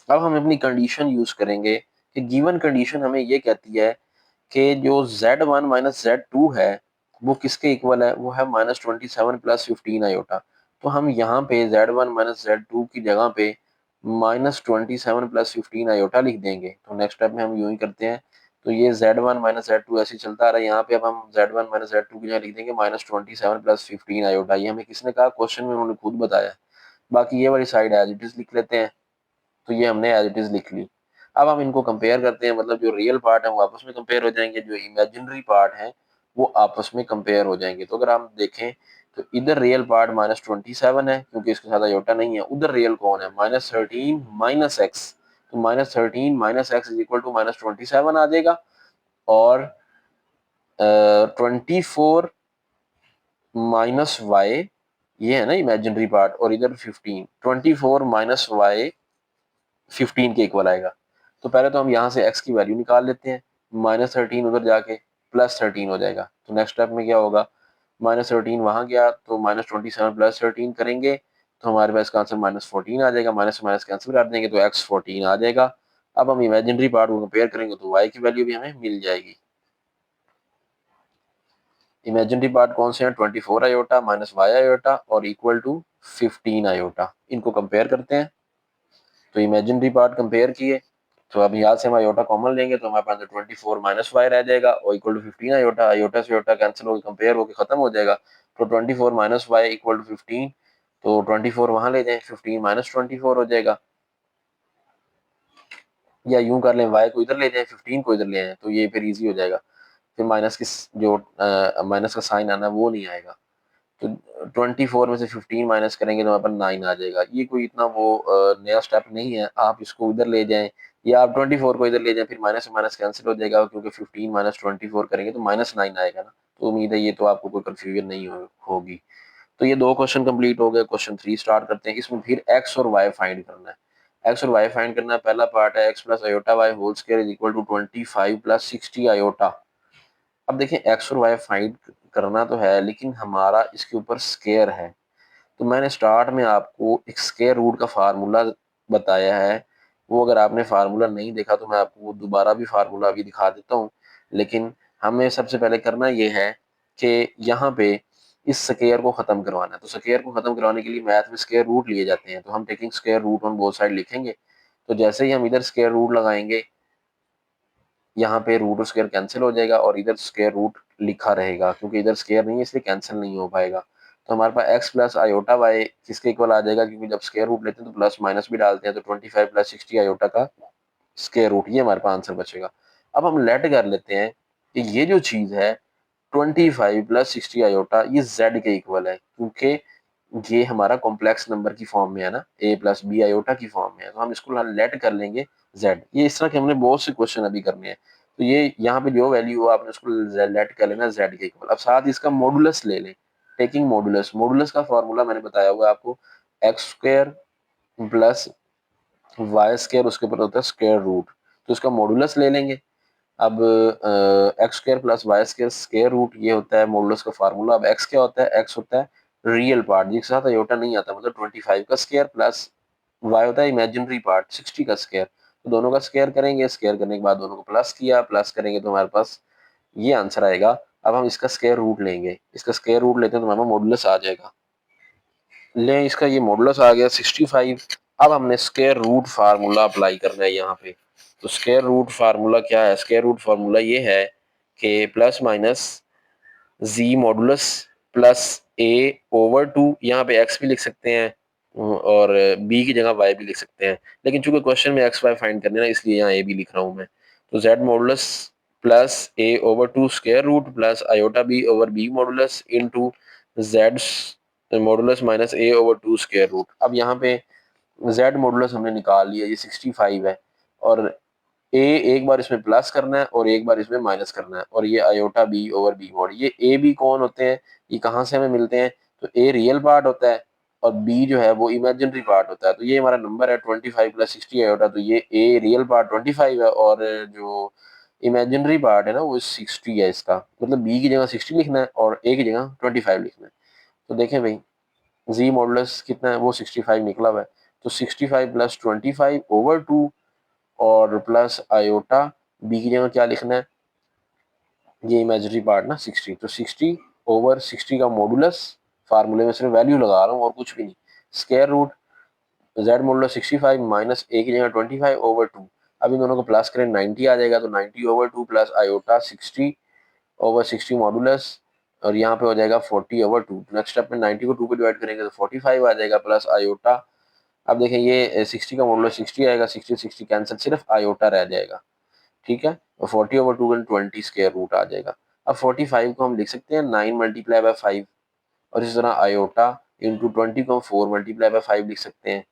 अब हम अपनी कंडीशन यूज करेंगे कि गिवन कंडीशन हमें ये कहती है कि जो z1 माइनस z2 है वो किसके इक्वल है, वो है माइनस 27 प्लस 15 आयोटा। तो हम यहाँ पे z1 माइनस z2 की जगह पे माइनस 27 प्लस 15 आयोटा लिख देंगे। तो नेक्स्ट स्टेप में हम यूं ही करते हैं, तो ये z1 माइनस z2 ऐसे चलता आ रहा है, यहाँ पे अब हम z1 माइनस z2 की जगह लिख देंगे माइनस 27 प्लस 15 आयोटा। ये हमें किसने कहा, क्वेश्चन में उन्होंने खुद बताया। बाकी ये वाली साइड एज इट इज लिख लेते हैं, तो ये हमने एज इट इज लिख ली। अब हम इनको कंपेयर करते हैं, मतलब जो रियल पार्ट है वो आपस में कंपेयर हो जाएंगे, जो इमेजिनरी पार्ट है वो आपस में कंपेयर हो जाएंगे। तो अगर हम देखें तो इधर रियल पार्ट माइनस 27 है क्योंकि इसके साथ आयोटा नहीं है, उधर रियल कौन है, माइनस 13 माइनस एक्स। तो minus 13 minus x is equal to minus 27 आ जाएगा, और 24 माइनस वाई ये है ना इमेजिनरी पार्ट, और इधर 15, 24 माइनस वाई 15 के इक्वल आएगा। तो पहले तो हम यहाँ से x की वैल्यू निकाल लेते हैं, माइनस 13 उधर जाके प्लस 13 हो जाएगा। तो नेक्स्ट स्टेप में क्या होगा, माइनस 13 वहां गया तो माइनस 27 प्लस 13 करेंगे तो हमारे पास का आंसर माइनस 14 आ जाएगा, माइनस माइनस कैंसिल कर देंगे तो x 14 आ जाएगा। अब हम इमेजिनरी पार्ट को कंपेयर करेंगे तो y की वैल्यू भी हमें मिल जाएगी। इमेजिनरी पार्ट कौन से हैं, 24 आयोटा माइनस वाई आयोटा और इक्वल टू 15 आयोटा। इनको कंपेयर करते हैं, तो इमेजिनरी पार्ट कंपेयर किए, तो अब यहाँ से हम आयोटा कॉमन लेंगे तो हमारे पास 24 माइनस वाई रह जाएगा और इक्वल टू 15 आयोटा, आयोटा से आयोटा कैंसिल होकर कंपेयर होकर खत्म हो जाएगा। तो 24 माइनस वाई इक्वल टू 15, तो 24 वहां ले जाएं, 15 माइनस 24 हो जाएगा, या यूं कर लें y को इधर ले जाएं 15 को इधर ले आए, तो ये फिर इजी हो जाएगा, फिर माइनस की जो माइनस का साइन आना वो नहीं आएगा। तो 24 में से 15 माइनस करेंगे तो हमारे पास 9 आ जाएगा। ये कोई इतना वो नया स्टेप नहीं है, आप इसको इधर ले जाएं या आप 24 को इधर ले जाएं, फिर माइनस से माइनस कैंसिल हो जाएगा, क्योंकि 15 माइनस 24 करेंगे तो माइनस 9 आएगा ना। तो उम्मीद है ये तो आपको कोई कंफ्यूजन नहीं होगी। तो ये दो क्वेश्चन कंप्लीट हो गए। क्वेश्चन 3 स्टार्ट करते हैं। इसमें फिर एक्स और वाई फाइंड करना है। एक्स और वाई फाइंड करना है। पहला पार्ट है x plus iota y whole square is equal to 25 plus 60 iota. अब देखें एक्स और वाई फाइंड करना तो है, लेकिन हमारा इसके ऊपर स्केयर है। तो मैंने स्टार्ट में आपको एक स्केयर रूट का फार्मूला बताया है, वो अगर आपने फार्मूला नहीं देखा तो मैं आपको दोबारा भी फार्मूला अभी दिखा देता हूँ। लेकिन हमें सबसे पहले करना ये है कि यहाँ पे इस स्केयर को खत्म करवाना है। तो स्केयर को खत्म करवाने के लिए मैथ में स्केयर रूट लिए जाते हैं, तो हम taking square root on both side लिखेंगे। तो जैसे ही हम इधर स्केयर रूट लगाएंगे, यहाँ पे रूट और स्क्वायर कैंसिल हो जाएगा और इधर स्क्वायर रूट लिखा रहेगा, क्योंकि इधर स्क्वायर नहीं है इसलिए कैंसिल नहीं हो पाएगा। तो हमारे पास एक्स प्लस आयोटा वाई किसके इक्वल आ जाएगा, क्योंकि जब स्क्वायर रूट लेते हैं तो प्लस माइनस भी डालते हैं, तो 25 प्लस 60 आयोटा का स्क्वायर रूट, ये हमारे पास आंसर बचेगा। अब हम लेट कर लेते हैं कि ये जो चीज है 25 प्लस 60 आयोटा ये जेड के इक्वल है, क्योंकि ये हमारा कॉम्प्लेक्स नंबर की फॉर्म में है ना, ए प्लस बी आयोटा की फॉर्म में है, तो हम इसको लेट कर लेंगे जेड। ये इस तरह के हमने बहुत से क्वेश्चन अभी करने हैं। तो ये यहाँ पे जो वैल्यू हो आपने उसको लेट कर लेना जेड के इक्वल। अब साथ इसका मॉडुलस ले लें, टेकिंग मॉडुलस। मॉडुलस का फॉर्मूला मैंने बताया हुआ आपको, x square plus y square, उसके ऊपर होता है स्क्वायर रूट, तो इसका मॉडुलस ले लेंगे। अब x square plus y square square root, ये होता है मॉडुलस का फार्मूला। अब एक्स क्या होता है, एक्स होता है रियल पार्ट जिसके साथ आयोटा नहीं आता, मतलब 25 का स्क्वायर, प्लस वाई होता है इमेजिनरी पार्ट 60 का स्क्वायर। तो दोनों का स्क्वायर करेंगे, स्क्वायर करने के बाद दोनों को प्लस किया, प्लस करेंगे तो हमारे पास ये आंसर आएगा। अब हम इसका स्क्वायर रूट लेंगे, इसका स्क्वायर रूट लेते हैं तो हमारा मॉडुलस आ जाएगा। ले इसका ये मॉडुलस आ गया 65। अब हमने स्क्वायर रूट फार्मूला अप्लाई करना है यहाँ पे। तो स्क्वायर रूट फार्मूला क्या है, स्क्वायर रूट फार्मूला ये है कि plus minus z modulus plus a over two, यहाँ पे एक्स भी लिख सकते हैं और बी की जगह वाई भी लिख सकते हैं, लेकिन चूंकि क्वेश्चन में एक्स वाई फाइंड करने ना, इसलिए यहाँ ए भी लिख रहा हूँ मैं। तो z modulus plus a over two square root plus iota b over b modulus into z modulus minus a over two square root. अब यहाँ पे जेड मॉडुलस हमने निकाल लिया, ये 65 है, और ए एक बार इसमें प्लस करना है और एक बार इसमें माइनस करना है, और ये iota b over b mod, ये ए बी कौन होते हैं, ये कहाँ से हमें मिलते हैं, तो ए रियल पार्ट होता है और बी जो है वो इमेजिनरी पार्ट होता है। तो ये हमारा नंबर है 25 प्लस 60 आयोटा, तो ये ए रियल पार्ट 25 है और जो इमेजिनरी पार्ट है ना वो 60 है इसका, मतलब बी की जगह 60 लिखना है और ए की जगह 25 लिखना है। तो देखें भाई, जी मॉडुलस कितना है, वो 65 निकला हुआ है। तो 65 प्लस 25 ओवर टू और प्लस आयोटा, बी की जगह क्या लिखना है, ये इमेजिनरी पार्ट ना 60, तो 60 ओवर 60 का मॉडुलस, फार्मूले में सिर्फ वैल्यू लगा रहा हूँ और कुछ भी नहीं, square root Z modulus 65 minus A की जगह 25 ओवर टू। अब इन दोनों को प्लस करें 90 आ जाएगा, तो 90 over two plus iota 60 over 60 modulus, और यहाँ पे हो जाएगा 40 ओवर टू। नेक्स्ट स्टेप में 90 को 2 पे डिवाइड करेंगे तो 45 आ जाएगा प्लस आयोटा। अब देखें ये 60 का मॉडुलस 60 आएगा, 60 60 कैंसिल, सिर्फ आयोटा रह जाएगा, ठीक है। और 40 ओवर टू 20 स्क्वायर रूट आ जाएगा। अब 45 को हम लिख सकते हैं 9 मल्टीप्लाई बाय 5, और इसी तरह आयोटा इंटू 20 को हम 4 मल्टीप्लाई बाय 5 लिख सकते हैं।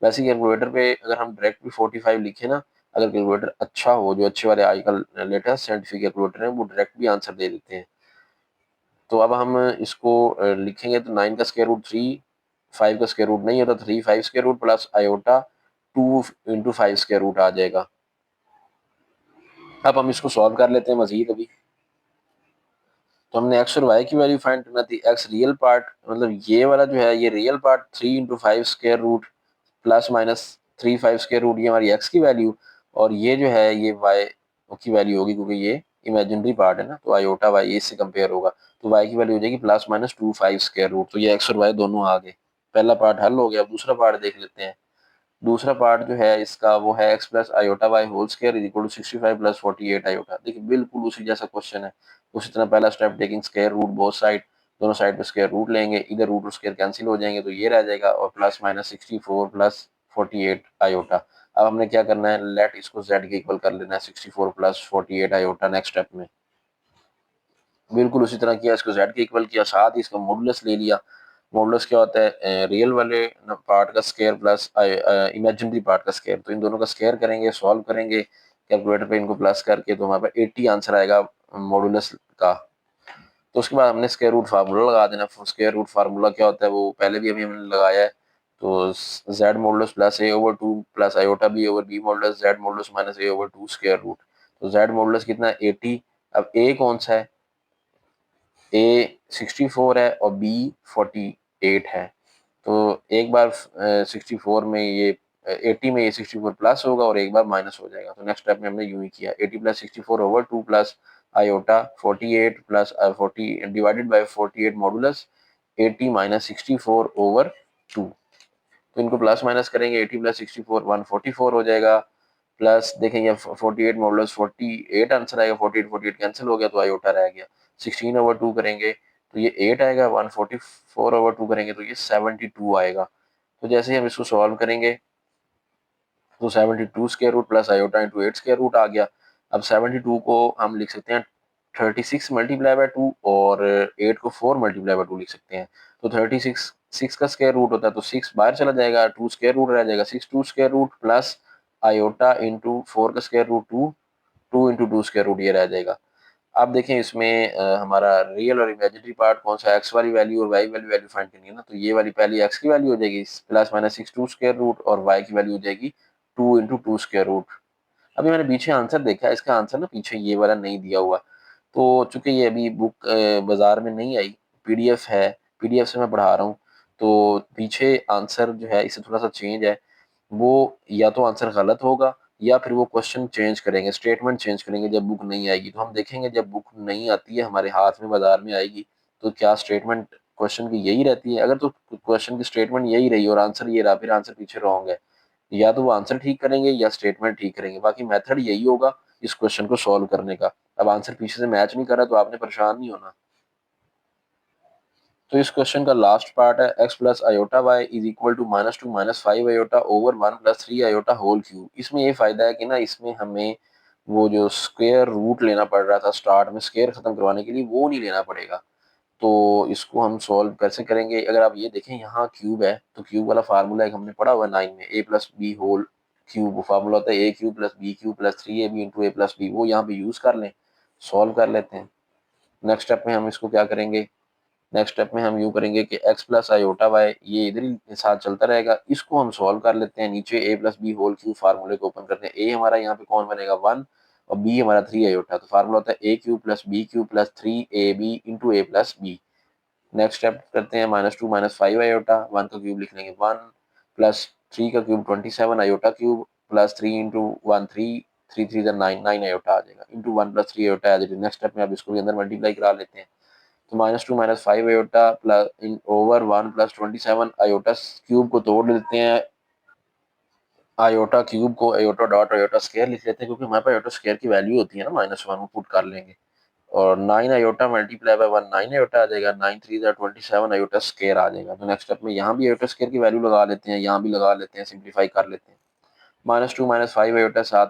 वैसे कैलकुलेटर पे अगर हम डायरेक्ट भी 45 लिखे ना, अगर कैलकुलेटर अच्छा हो, जो अच्छे वाले आजकल लेटेस्ट साइंटिफिक कैलकुलेटर हैं, वो डायरेक्ट भी आंसर दे देते हैं। तो अब हम इसको लिखेंगे तो 9 का स्क्वायर रूट 3, 5 का स्क्वायर रूट नहीं होता 3, 5 square root plus iota 2 into 5 square root आ जाएगा। अब हम इसको सॉल्व कर लेते हैं मजीद अभी। तो हमने एक्स और वाई की वैल्यू फाइंड करना थी। एक्स रियल पार्ट, मतलब ये वाला जो है ये real part 3 into 5 square root plus minus 3 5 square root, ये हमारी एक्स की वैल्यू, और ये जो है ये वाई की वैल्यू होगी, क्योंकि ये इमेजिनरी पार्ट है ना, तो आयोटा वाई इससे कंपेयर होगा, तो वाई की वैल्यू हो जाएगी प्लस माइनस 2 5 स्क्वायर रूट। तो ये एक्स और वाई दोनों आ गए, पहला पार्ट हल हो गया। अब दूसरा पार्ट देख लेते हैं। दूसरा पार्ट जो है इसका वो है x plus iota y whole square is equal to 65 plus 48 iota. देखिए बिल्कुल उसी जैसा क्वेश्चन है। उसी तरह पहला step taking square root both side, दोनों साइड पे स्क्वायर रूट लेंगे, इधर रूट और स्क्वायर कैंसिल हो जाएंगे, तो ये रह जाएगा, और प्लस माइनस 64 प्लस 48 आयोटा। अब हमने क्या करना है, लेट इसको जेड के इक्वल कर लेना है 64 प्लस 48 आयोटा नेक्स्ट स्टेप में। बिल्कुल उसी तरह किया, इसको जेड के इक्वल किया, साथ ही इसका मॉडुलस ले लिया। मॉडुलस क्या होता है, रियल वाले पार्ट का स्क्वायर प्लस इमेजिनरी पार्ट का स्क्वायर, तो इन दोनों का स्क्वायर करेंगे, सॉल्व करेंगे कैलकुलेटर पे इनको प्लस करके, तो हमारे पास 80 आंसर आएगा मॉडुलस का। तो उसके बाद हमने स्क्वायर रूट फार्मूला लगा देना। स्क्वायर रूट फार्मूला क्या होता है वो पहले भी अभी हमने लगाया है। तो z modulus plus a over two plus iota b over b modulus z modulus minus a over two square root. तो जेड मॉडुलस कितना है 80। अब ए कौन सा है, ए 64 है और बी 48 है। तो एक बार 64 में ये 80 में ये 64 प्लस होगा और एक बार माइनस हो जाएगा। तो नेक्स्ट स्टेप में हमने यूं ही किया, 80 plus 64 over 2 plus iota 48 plus 40 divided by 48 modulus 80 minus 64 over 2। तो इनको प्लस माइनस करेंगे, 80 प्लस 64 144 हो जाएगा, प्लस देखेंगे 48 मॉडुलस 48 आंसर आएगा, 48 48 कैंसिल हो गया तो आयोटा रह गया। 16 ओवर 2 करेंगे तो ये 8 आएगा, 144 ओवर 2 करेंगे तो ये 72 आएगा। तो जैसे ही हम इसको सॉल्व करेंगे तो 72 square root plus iota into 8 square root आ गया। अब 72 को हम लिख सकते हैं 36 मल्टीप्लाई बाय 2 और 8 को 4 मल्टीप्लाई बाय 2 लिख सकते हैं। तो 36 6 का स्क्वायर रूट होता है, तो 6 बाहर चला जाएगा, 2 स्क्वायर रूट रह जाएगा, 6 2 square root plus iota into 4 का square root 2, 2 into 2 square root ये रह जाएगा। अब देखें इसमें हमारा रियल और इमेजिनरी पार्ट कौन सा, एक्स वाली वैल्यू और वाई वाली वैल्यू फाइंड करनी है ना, तो ये वाली पहली एक्स की वैल्यू हो जाएगी प्लस माइनस 6 2 स्क्वायर रूट और वाई की वैल्यू हो जाएगी 2 इंटू 2 स्क्वायर रूट। अभी मैंने पीछे आंसर देखा, इसका आंसर ना पीछे ये वाला नहीं दिया हुआ, तो चूंकि ये अभी बुक बाजार में नहीं आई, पीडीएफ है, पीडीएफ से मैं पढ़ा रहा हूँ, तो पीछे आंसर जो है इससे थोड़ा सा चेंज है, वो या तो आंसर गलत होगा या फिर वो क्वेश्चन चेंज करेंगे, स्टेटमेंट चेंज करेंगे जब बुक नहीं आएगी। तो हम देखेंगे जब बुक नहीं आती है हमारे हाथ में बाजार में आएगी तो क्या स्टेटमेंट क्वेश्चन की यही रहती है। अगर तो क्वेश्चन की स्टेटमेंट यही रही और आंसर ये रहा, फिर आंसर पीछे रॉन्ग है, या तो वो आंसर ठीक करेंगे या स्टेटमेंट ठीक करेंगे, बाकी मेथड यही होगा इस क्वेश्चन को सॉल्व करने का। अब आंसर पीछे से मैच नहीं कर रहा तो आपने परेशान नहीं होना। तो इस क्वेश्चन का लास्ट पार्ट है x plus iota y is equal to -2 - 5 iota over 1 + 3 iota whole cube. इसमें ये फायदा है कि ना इसमें हमें वो जो स्क्वायर रूट लेना पड़ रहा था स्टार्ट में स्क्वायर खत्म करवाने के लिए वो नहीं लेना पड़ेगा। तो इसको हम सॉल्व कैसे करेंगे, अगर आप ये देखें यहाँ क्यूब है तो क्यूब वाला फार्मूला एक हमने पढ़ा हुआ है 9 में, a + b whole cube formula होता है a³ + b³ + 3ab into a + b, वो यहाँ पे यूज कर लें, सॉल्व कर लेते हैं। नेक्स्ट स्टेप में हम इसको क्या करेंगे, नेक्स्ट स्टेप में हम यूँ करेंगे कि x प्लस आयोटा वाई ये इधर ही साथ चलता रहेगा, इसको हम सॉल्व कर लेते हैं। नीचे a + b होल क्यूब फार्मूले को ओपन करते हैं, a हमारा यहाँ पे कौन बनेगा 1 और b हमारा 3 आयोटा, तो फार्मूला होता है a³ + b³ + 3ab into a + b। Next step करते हैं -2 - 5 आयोटा, 1 का क्यूब लिख लेंगे 1 प्लस 3 का cube 27 iota cube plus 3 into 1 3 3 3 9 9 iota आ जाएगा into 1 + 3 iota as it is. Next step में अब इसको भी अंदर मल्टीप्लाई करा लेते हैं, तो -2 - 5 आयोटा प्लस इन ओवर 1 + 27 आयोटा क्यूब को तोड़ लेते हैं, आयोटा क्यूब को आयोटा डॉट आयोटा स्क्वायर लिख लेते हैं क्योंकि हमारे पास आयोटा स्क्वायर की वैल्यू होती है ना -1, वो पुट कर लेंगे और 9 आयोटा मल्टीप्लाई बाय 1 9 आयोटा आ जाएगा, 9 3 27 आयोटा स्क्वायर आ जाएगा। तो नेक्स्ट स्टेप में यहाँ भी आयोटा स्क्वायर की वैल्यू लगा लेते हैं, यहाँ भी लगा लेते हैं, सिंप्लीफाई कर लेते हैं। -2 - 5 आयोटा साथ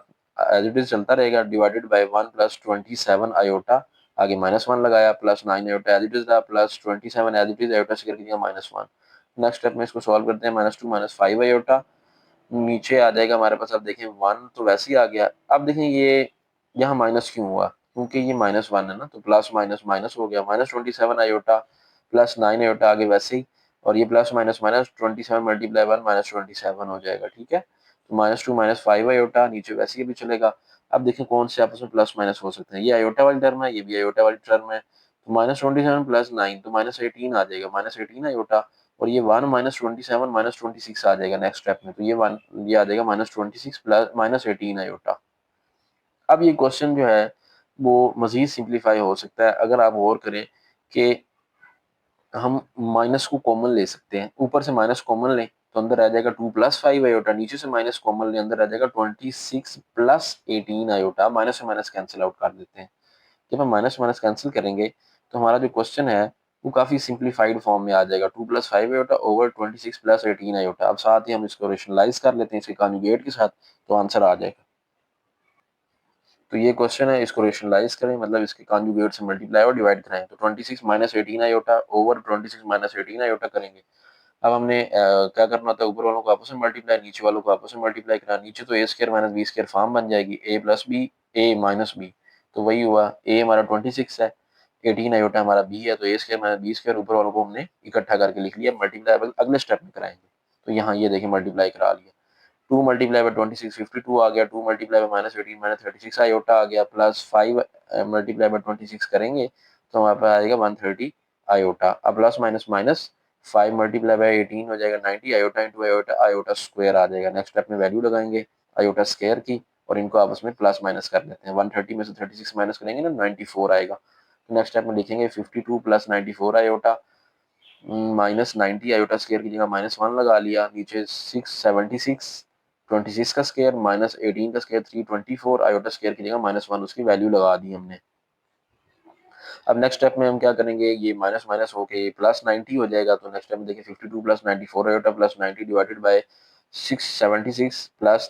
एज इट इज चलता रहेगा, डिवाइडेड बाय 1 + 27 आयोटा, आगे -1 लगाया plus 9 iota as it is रहा plus 27 as it is iota square की जगह -1। नेक्स्ट स्टेप में इसको सॉल्व करते हैं, -2 - 5 आयोटा नीचे आ जाएगा हमारे पास। अब देखें 1 तो वैसे ही आ गया, अब देखें ये यहाँ माइनस क्यों हुआ, क्योंकि ये -1 है ना, तो प्लस माइनस माइनस हो गया, -27 आयोटा प्लस 9 आयोटा आगे वैसे ही, और ये प्लस माइनस माइनस 27 मल्टीप्लाई 1 -27 हो जाएगा, ठीक है। तो -2 - 5 आयोटा नीचे वैसे ही भी चलेगा। अब देखें कौन से आपस में प्लस माइनस हो सकते हैं, ये आयोटा वाली टर्म है, ये भी आयोटा वाली टर्म है, तो -27 प्लस 9 तो -18 आ जाएगा, -18 आयोटा, और ये 1 -27 -26 आ जाएगा नेक्स्ट स्टेप में, तो ये 1 ये आ जाएगा -26 प्लस -18 आयोटा। अब ये क्वेश्चन जो है वो मजीद सिंप्लीफाई हो सकता है अगर आप गौर करें कि हम माइनस को कॉमन ले सकते हैं, ऊपर से माइनस कॉमन लें तो अंदर आ जाएगा 2 + 5 आयोटा, नीचे से माइनस कॉमन लें अंदर आ जाएगा 26 + 18 आयोटा, माइनस से माइनस कैंसिल आउट कर देते हैं। जब हम माइनस माइनस कैंसिल करेंगे तो हमारा जो क्वेश्चन है वो काफी सिंप्लीफाइड फॉर्म में आ जाएगा, 2 + 5 आयोटा ओवर 26 + 18 आयोटा। अब साथ ही हम इसको रेशनलाइज कर लेते हैं इसके कॉन्जुगेट के साथ, तो आंसर आ जाएगा। तो ये क्वेश्चन है, इसको रेशनलाइज करें मतलब इसके कॉन्जुगेट से मल्टीप्लाई और डिवाइड कराएं, तो 26 - 18 आयोटा ओवर 26 - 18 आयोटा करेंगे। अब हमने क्या करना होता है, ऊपर वालों को आपस में मल्टीप्लाई, नीचे वालों को आपस में मल्टीप्लाई करना, नीचे तो a² - b² फॉर्म बन जाएगी, a + b a - b, तो वही हुआ, a हमारा 26 है, 18 आयोटा हमारा b है, तो a² - b² ऊपर वालों को हमने इकट्ठा करके लिख लिया, मल्टीप्लाई अगले स्टेप में कराएंगे। तो यहाँ ये देखिए मल्टीप्लाई करा लिया, 2 × 26 52 आ गया, 2 × -18 -36 आयोटा आ गया, प्लस 5 × 26 करेंगे तो हमारे पास आएगा 130 आयोटा। अब प्लस माइनस माइनस 5 × 18 हो जाएगा 90 iota into iota iota square आ जाएगा। नेक्स्ट स्टेप में वैल्यू लगाएंगे आयोटा स्क्वायर की और इनको आपस में प्लस माइनस कर लेते हैं, 130 में से 36 माइनस करेंगे ना 94 आएगा। नेक्स्ट स्टेप में लिखेंगे 52 + 94 आयोटा -90 आयोटा स्क्वायर की जगह -1 लगा लिया, नीचे 676 26 का स्क्वायर -18 का स्क्वायर 324 आयोटा स्क्वायर की जगह -1 उसकी वैल्यू लगा दी हमने। अब नेक्स्ट स्टेप में हम क्या करेंगे, ये माइनस माइनस होके प्लस 90 हो जाएगा, तो नेक्स्ट स्टेप में देखिए 52 + 94 आयोटा प्लस 90 डिवाइडेड बाय 676 +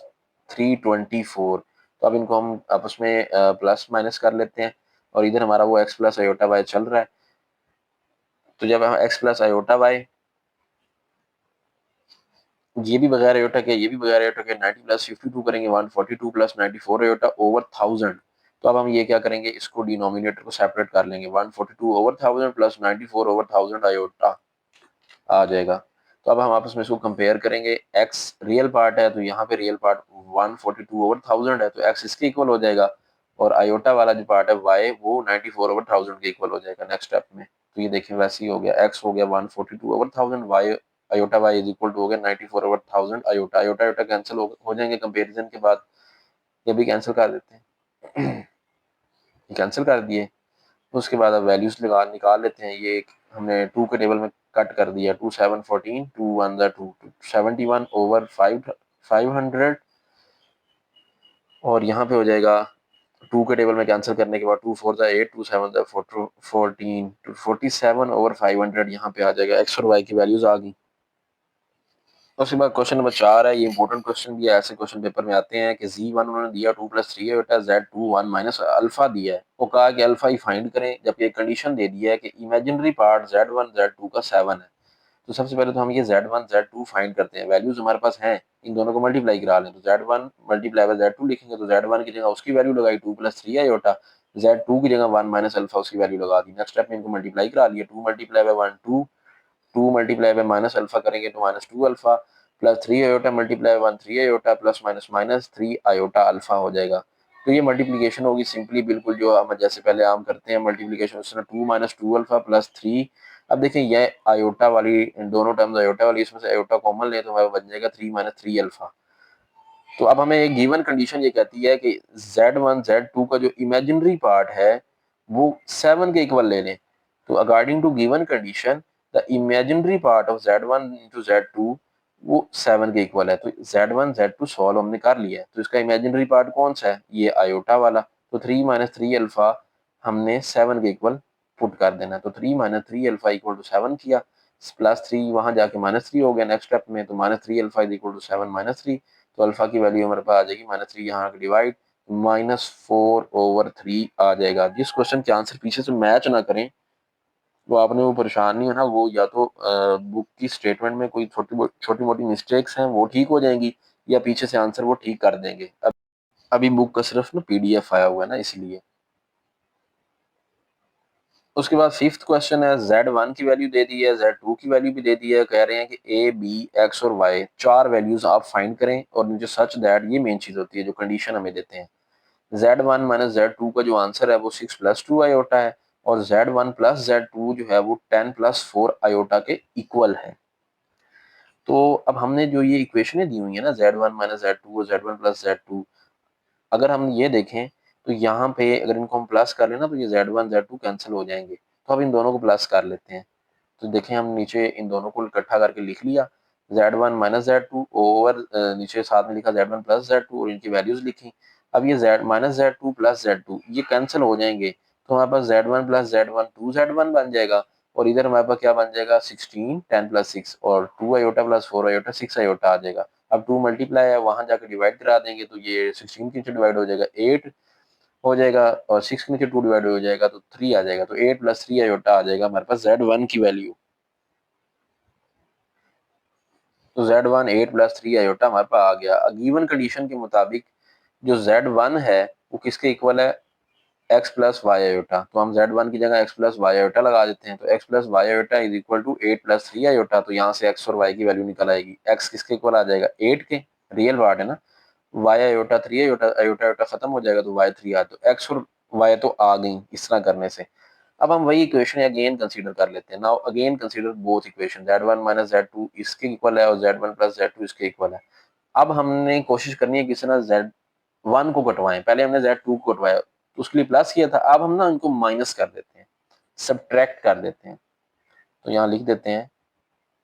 324, तो अब इनको हम आपस में प्लस माइनस कर लेते हैं, और इधर हमारा वो x प्लस आयोटा वाई चल रहा है। तो जब हम x प्लस आयोटा वाई, ये भी बगैर आयोटा के, ये भी बगैर आयोटा के, 90 प्लस 52 करेंगे, 142 प्लस 94 आयोटा ओवर 1000। तो अब हम ये क्या करेंगे, इसको डिनोमिनेटर को सेपरेट कर लेंगे, 142 ओवर 1000 प्लस 94 ओवर 1000 आयोटा आ जाएगा। तो अब हम आपस में इसको कंपेयर करेंगे, x रियल पार्ट है तो यहाँ पे रियल पार्ट 142 ओवर 1000 है, तो x इसके इक्वल हो जाएगा, और आयोटा वाला जो पार्ट है y वो 94 ओवर 1000 के इक्वल हो जाएगा नेक्स्ट स्टेप में। तो ये देखिए वैसे ही हो गया, x हो गया 142 over 1000, y iota y is equal to हो गया 94 over 1000 iota. Iota iota cancel हो जाएंगे कंपेरिजन के बाद, ये भी कैंसिल कर देते हैं। कैंसिल कर दिए। उसके बाद अब वैल्यूज लगा निकाल लेते हैं। ये हमने 2 के टेबल में कट कर दिया, 2 7 14, 2 1 2 71 ओवर 500, और यहाँ पे हो जाएगा 2 के टेबल में कैंसिल करने के बाद 2 4 8, 2 7 14, 47 ओवर 500 यहाँ पे आ जाएगा। एक्स और वाई की वैल्यूज आ गई। उसके बाद क्वेश्चन नंबर 4 है, ये इंपॉर्टेंट क्वेश्चन भी है, ऐसे क्वेश्चन पेपर में आते हैं कि Z1 उन्होंने दिया 2 प्लस 3 बेटा, Z2 1 माइनस अल्फा दिया है, वो कहा कि अल्फा ही फाइंड करें, जब ये कंडीशन दे दी है कि इमेजिनरी पार्ट Z1 Z2 का 7 है। तो सबसे पहले तो हम ये Z1 Z2 फाइंड करते हैं, वैल्यूज हमारे पास हैं, इन दोनों को मल्टीप्लाई करा लें, तो Z1 मल्टीप्लाई बाय Z2 लिखेंगे, तो Z1 की जगह उसकी वैल्यू लगाई 2 प्लस 3 आयोटा, Z2 की जगह 1 माइनस अल्फा उसकी वैल्यू लगा दी। नेक्स्ट स्टेप में इनको मल्टीप्लाई करा लिया, 2 multiply by 1 2, 2 multiply by minus alpha करेंगे तो minus 2 alpha, plus 3 iota multiply 1 3 iota, plus minus minus 3 iota alpha हो जाएगा। तो ये मल्टीप्लिकेशन होगी सिंपली, बिल्कुल जो हम जैसे पहले आम करते हैं मल्टीप्लिकेशन, उस तरह 2 माइनस 2 अल्फा प्लस 3। अब देखें ये आयोटा वाली दोनों टर्म्स आयोटा वाली, इसमें से आयोटा कॉमन ले तो हमारा बन जाएगा 3 माइनस 3 अल्फा। तो अब हमें एक गिवन कंडीशन ये कहती है कि Z1 Z2 का जो इमेजिनरी पार्ट है वो 7 के इक्वल ले लें। तो according to given condition the imaginary part of Z1 into Z2 वो 7 के इक्वल है। तो Z1 Z2 सॉल्व हमने कर लिया है, तो इसका इमेजिनरी पार्ट कौन सा है, ये आयोटा वाला। तो 3 माइनस 3 अल्फा हमने 7 के इक्वल पुट कर देना, तो 3 माइनस 3 अल्फा इक्वल टू 7 किया, प्लस 3 वहां जाके माइनस 3 हो गया नेक्स्ट स्टेप में, तो minus 3 alpha is equal to 7 minus 3, तो अल्फा की वैल्यू हमारे पास आ जाएगी माइनस 3, यहाँ डिवाइड -4/3 आ जाएगा। जिस क्वेश्चन के आंसर पीछे से मैच ना करें वो आपने वो परेशान नहीं होना, वो या तो बुक की स्टेटमेंट में कोई छोटी मोटी मिस्टेक्स हैं वो ठीक हो जाएंगी, या पीछे से आंसर वो ठीक कर देंगे। अभी बुक का सिर्फ ना PDF आया हुआ है ना, इसलिए। उसके बाद फिफ्थ क्वेश्चन है, Z1 की वैल्यू दे दी है, Z2 की वैल्यू भी दे दी है, कह रहे हैं कि A, B, X और Y चार वैल्यूज आप फाइंड करें, और जो सच दैट, ये मेन चीज होती है जो कंडीशन हमें देते हैं। Z1 माइनस Z2 का जो आंसर है वो 6 प्लस 2 आयोटा है, और Z1 प्लस Z2 जो है वो 10 प्लस 4 आयोटा के इक्वल है। तो अब हमने जो ये इक्वेशनें दी हुई है ना, Z1 माइनस Z2 और Z1 प्लस Z2, अगर हम ये देखें तो यहाँ पे अगर इनको हम प्लस कर लेना तो ये Z1 Z2 कैंसिल हो जाएंगे, तो अब इन दोनों को प्लस कर लेते हैं। तो देखें हम नीचे इन दोनों को इकट्ठा करके लिख लिया, Z1 माइनस Z2 ओवर नीचे साथ में लिखा Z1 प्लस Z2 और इनकी वैल्यूज लिखी। अब ये Z minus Z2 plus Z2 ये कैंसिल हो जाएंगे, तो हमारे पास Z1 प्लस Z1 2Z1 बन जाएगा, और इधर हमारे पास क्या बन जाएगा 16 10 प्लस 6, और 2 आयोटा प्लस 4 आयोटा 6 आयोटा आ जाएगा। अब 2 मल्टीप्लाई है, वहां जाकर डिवाइड करा देंगे तो ये 16 के नीचे डिवाइड हो जाएगा 8 हो जाएगा, और 6 के नीचे 2 डिवाइड हो जाएगा तो 3 आ जाएगा, तो 8 प्लस 3 आयोटा आ जाएगा हमारे पास Z1 की वैल्यू। तो Z1 8 प्लस 3 आयोटा हमारे पास आ गया। गिवन कंडीशन के मुताबिक जो Z1 है वो किसके इक्वल है, x प्लस वाई आयोटा, तो हम Z1 की जगह x प्लस वाई आयोटा लगा देते हैं, तो x plus y iota is equal to 8 plus 3 iota, तो यहाँ से x और y की वैल्यू निकल आएगी। x किसके इक्वल आ जाएगा 8 के, रियल पार्ट है ना, y iota 3 iota, iota iota खत्म हो जाएगा तो y 3 आ, तो x और y तो आ गई इस तरह करने से। अब हम वही इक्वेशन अगेन कंसीडर कर लेते हैं। Now again consider both equation, Z1 minus Z2 इसके इक्वल है और Z1 प्लस Z2 इसके इक्वल है। अब हमने कोशिश करनी है किसी ना Z1 को कटवाएं, पहले हमने Z2 को कटवाया तो उसके लिए प्लस किया था, अब हम ना इनको माइनस कर देते हैं, सब्ट्रैक्ट कर देते हैं। तो यहाँ लिख देते हैं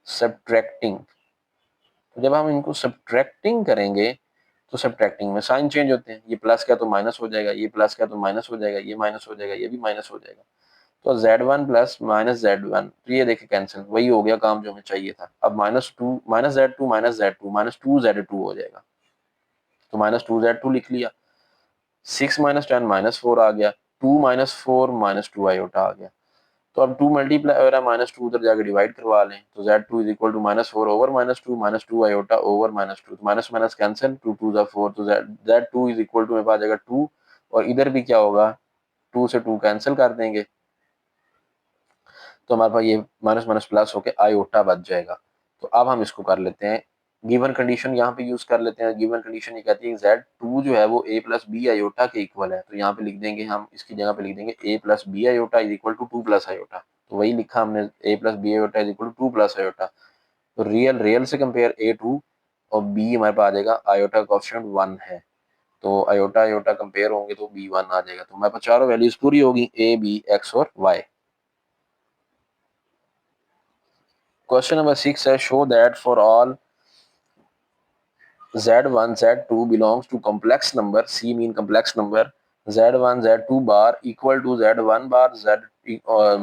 सब्ट्रैक्टिंग। तो जब हम इनको सब्ट्रैक्टिंग करेंगे तो सब्ट्रैक्टिंग में साइन चेंज होते हैं, ये प्लस क्या तो माइनस हो जाएगा, ये प्लस क्या तो माइनस हो जाएगा, ये माइनस हो जाएगा, ये भी माइनस हो जाएगा। तो Z1 प्लस माइनस Z1, तो ये देखिए कैंसिल, वही हो गया काम जो हमें चाहिए था। अब -2 minus Z2 minus Z2 -2Z2 हो जाएगा, तो -2Z2 लिख लिया। 6 माइनस 10 -4 आ गया, 2 माइनस 4 माइनस 2 आयोटा आ गया। तो अब 2 मल्टीप्लाई हो रहा है माइनस 2 उधर जाकर डिवाइड करवा लें, तो z2 is equal to minus 4 over minus 2 iota over minus 2, तो माइनस माइनस कैंसिल, 2 टू जा 4, तो z2 इज इक्वल टू मेरे पास आ जाएगा 2, और इधर भी क्या होगा 2 से 2 कैंसिल कर देंगे, तो हमारे पास ये माइनस माइनस प्लस होके आयोटा बच जाएगा। तो अब हम इसको कर लेते हैं, गिवन कंडीशन यहाँ पे यूज कर लेते हैं। गिवन कंडीशन ये कहती है z2 जो है वो a प्लस बी आयोटा के इक्वल है, तो यहाँ पे लिख देंगे हम, इसकी जगह पे लिख देंगे a plus b iota is equal to 2 plus iota, तो वही लिखा हमने a plus b iota is equal to 2 plus iota. तो रियल रियल से कंपेयर a2 और b हमारे पास आ जाएगा आयोटा का कोएफिशिएंट 1 है, तो आयोटा आयोटा कंपेयर होंगे तो b1 आ जाएगा। तो हमारे पास चारों वैल्यूज पूरी होगी a b x और y। क्वेश्चन नंबर 6 है show that for all z1 z2 belongs to complex number, c mean complex number, z1 z2 bar equal to z1 bar z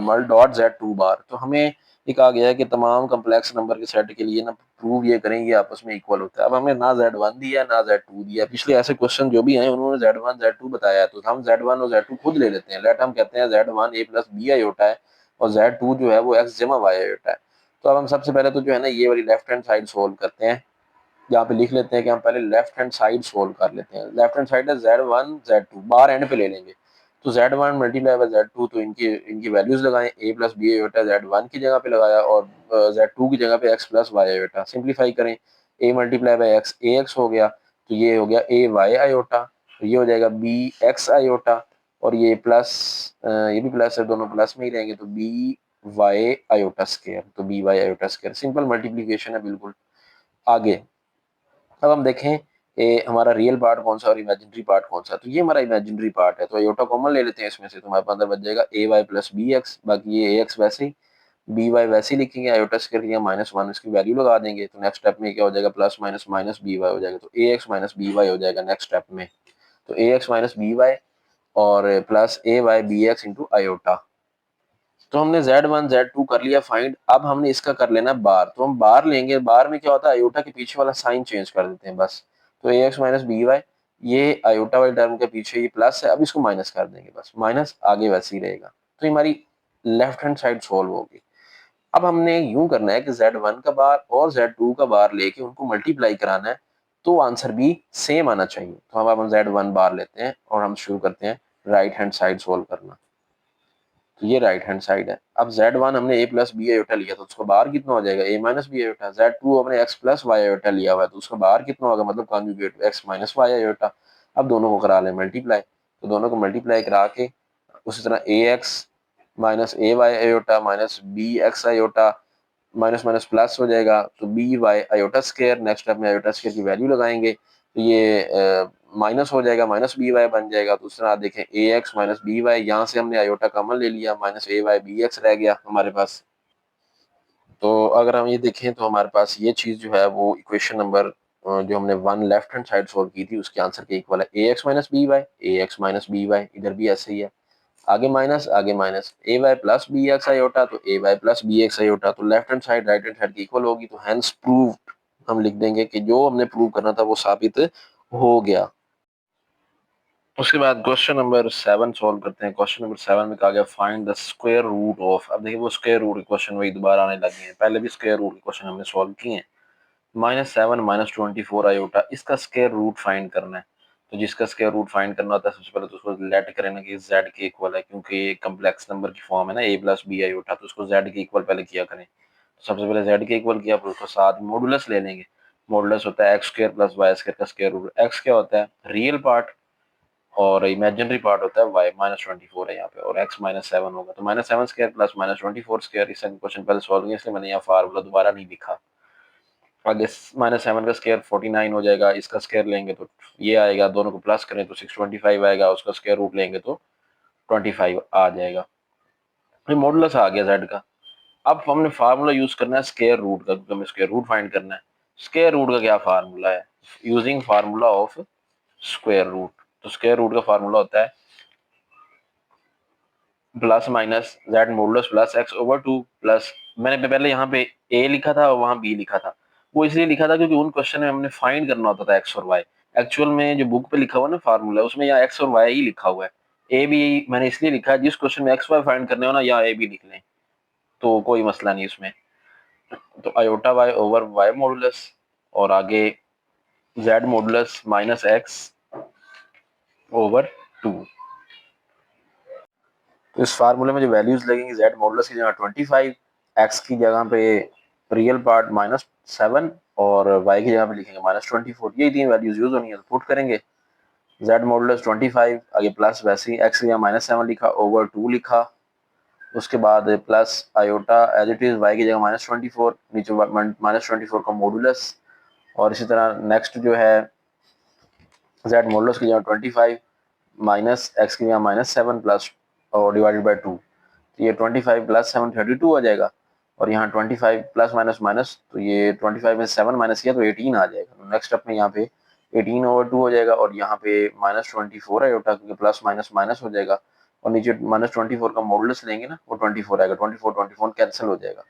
मल डॉट z2 बार। तो हमें ये कहा गया है कि तमाम कम्प्लेक्स नंबर के सेट के लिए ना प्रूव ये करें ये आपस में इक्वल होता है। अब हमें ना z1 दिया ना z2 दिया, पिछले ऐसे क्वेश्चन जो भी हैं उन्होंने z1 z2 बताया है, तो हम z1 और z2 खुद ले लेते हैं। लेट हम कहते हैं z1 a plus b iota है और z2 जो है वो x जमा y आयोटा है। तो अब हम सबसे पहले तो जो है ना ये वाली लेफ्ट हैंड साइड सोल्व करते हैं। यहाँ पे लिख लेते हैं कि हम पहले लेफ्ट हैंड साइड सोल्व कर लेते हैं। लेफ्ट हैंड साइड है z1 z2, बार एंड पे ले लेंगे, तो z1 मल्टीप्लाई बाय z2, तो इनकी इनकी वैल्यूज लगाएं, a plus b iota z1 की जगह पे लगाया और z2 की जगह पे x plus y iota, simplify करें, a multiply by x ax हो गया, तो ये हो गया a वाई आयोटा, तो ये हो जाएगा b x आयोटा, और ये प्लस ये भी प्लस है, दोनों प्लस में ही रहेंगे, तो b वाई आयोटा स्क्वायर, तो b y iota square, simple multiplication है बिल्कुल। आगे अब हम देखें हमारा रियल पार्ट कौन सा और इमेजिनरी पार्ट कौन सा, तो ये हमारा इमेजिनरी पार्ट है, तो आयोटा कॉमन ले लेते हैं इसमें से, तो हमारे पास अंदर बच जाएगा ए वाई प्लस बी एक्स, बाकी ये ए एक्स वैसे ही, बी वाई वैसे ही लिखेंगे, आयोटा स्क्वायर किया माइनस वन, इसकी वैल्यू लगा देंगे, तो नेक्स्ट स्टेप में क्या हो जाएगा plus minus minus B Y हो जाएगा, तो A X minus B Y हो जाएगा नेक्स्ट स्टेप में, तो A X minus B Y और plus A Y B X into iota. तो हमने Z1 Z2 कर लिया फाइंड, अब हमने इसका कर लेना बार, तो हम बार लेंगे, बार में क्या होता है आयोटा के पीछे वाला साइन चेंज कर देते हैं बस, तो A X minus B Y, ये आयोटा वाली टर्म के पीछे ये प्लस है, अब इसको माइनस कर देंगे बस, माइनस आगे वैसे ही रहेगा, तो हमारी लेफ्ट हैंड साइड सोल्व होगी। अब हमने यूं करना है कि Z1 का बार और Z2 का बार लेके उनको मल्टीप्लाई कराना है, तो आंसर भी सेम आना चाहिए। तो हम Z1 बार लेते हैं और हम शुरू करते हैं राइट हैंड साइड सोल्व करना, तो ये राइट हैंड साइड है। अब z1 हमने a प्लस बी आयोटा लिया, तो उसका बाहर कितना हो जाएगा a minus B iota. z2 हमने x प्लस वाई आयोटा लिया हुआ है, तो उसका बाहर कितना होगा, मतलब conjugate x minus y iota. अब दोनों को करा लें मल्टीप्लाई, तो दोनों को मल्टीप्लाई करा के उसी तरह A X minus A Y iota minus B X iota minus minus plus हो जाएगा, तो B Y iota square, next step में आयोटा स्क्वायर की वैल्यू लगाएंगे, तो ये माइनस हो जाएगा, माइनस बी वाई बन जाएगा। तो उस तरह आप देखें ए एक्स माइनस बी वाई, यहाँ से हमने आयोटा कॉमन ले लिया, minus A Y B x रह गया हमारे पास। तो अगर हम ये देखें तो हमारे पास ये चीज़ जो है वो इक्वेशन नंबर जो हमने one left hand side solve की थी उसके आंसर के इक्वल है, A X minus B Y, A X minus B Y, इधर भी ऐसे ही है, आगे minus A Y plus B X iota, तो A Y plus B X iota, तो left hand side right hand side की इक्वल होगी, तो हैंस प्रूव्ड हम लिख देंगे कि जो हमने प्रूव करना था वो साबित हो गया। उसके बाद क्वेश्चन नंबर 7 सॉल्व करते हैं। क्वेश्चन नंबर 7 में कहा गया find the square root of, अब देखिए वो स्क्वायर रूट के क्वेश्चन वही दोबारा आने लगे हैं, पहले भी स्क्वायर रूट के क्वेश्चन हमने सॉल्व किए हैं। -7 -24 आयोटा, इसका स्क्वायर रूट फाइंड करना है, तो जिसका स्क्वायर रूट फाइंड करना होता है सबसे पहले तो उसको लेट करें ना कि z के इक्वल है, क्योंकि ये कम्प्लेक्स नंबर की फॉर्म है ना a प्लस बी आयोटा, तो उसको z के इक्वल पहले किया करें, तो सबसे पहले z के इक्वल किया, फिर उसको साथ मॉडुलस ले लेंगे। मॉडुलस होता है x square plus y square का स्क्वायर रूट, एक्स क्या होता है रियल पार्ट और इमेजिनरी पार्ट होता है y, -24 है यहाँ पे, और x -7 होगा, तो -7 स्क्वायर प्लस -24 स्क्वायर, इस क्वेश्चन पहले सॉल्व किया इसलिए मैंने यहाँ फार्मूला दोबारा नहीं लिखा। आगे -7 का स्क्वायर 49 हो जाएगा, इसका स्क्वायर लेंगे तो ये आएगा, दोनों को प्लस करें तो 625 आएगा, उसका स्क्वायर रूट लेंगे तो 25 आ जाएगा। ये मॉडुलस आ गया z का। अब हमने फार्मूला यूज करना है स्क्वायर रूट का, क्योंकि हमें स्क्वायर रूट फाइंड करना है। स्क्वायर रूट का क्या फार्मूला है, using formula of square root, तो स्क्वायर रूट का फार्मूला होता है plus minus z modulus plus x over 2 plus, मैंने पहले यहाँ पे ए लिखा था और वहाँ बी लिखा था, वो इसलिए लिखा था क्योंकि उन क्वेश्चन में हमने फाइंड करना होता था एक्स और वाई। एक्चुअल में जो बुक पे लिखा हुआ ना फार्मूला उसमें यहाँ एक्स और वाई ही लिखा हुआ है, ए बी मैंने इसलिए लिखा है, जिस क्वेश्चन में एक्स वाई फाइंड करने हो ना, या ए बी लिख लें तो कोई मसला नहीं इसमें। तो iota y over y modulus, और आगे z modulus minus x over 2। तो इस फार्मूले में जो वैल्यूज लगेंगी, जेड मॉडुलस की जगह 25, एक्स की जगह पे रियल पार्ट -7 और वाई की जगह पे लिखेंगे -24। ये तीन वैल्यूज यूज होनी है, तो पुट करेंगे जेड मॉडुलस 25, आगे प्लस वैसे ही एक्स की जगह -7 लिखा, ओवर 2 लिखा, उसके बाद plus iota as it is, y की जगह -24, नीचे -24 का मॉडुलस, और इसी तरह नेक्स्ट जो है जेड मॉडुलस की जगह 25 माइनस एक्स की जगह -7 प्लस और डिवाइडेड बाई 2। तो ये 25 प्लस 7 32 आ जाएगा, और यहाँ 25 प्लस माइनस माइनस, तो ये 25 में 7 माइनस किया तो 18 आ जाएगा। तो नेक्स्ट स्टेप में यहाँ पे 18 ओवर 2 हो जाएगा, और यहाँ पे -24 है उठा, क्योंकि प्लस माइनस माइनस हो जाएगा, और नीचे -24 का मॉडुलस लेंगे ना, वो 24 आएगा, 24 कैंसिल हो जाएगा,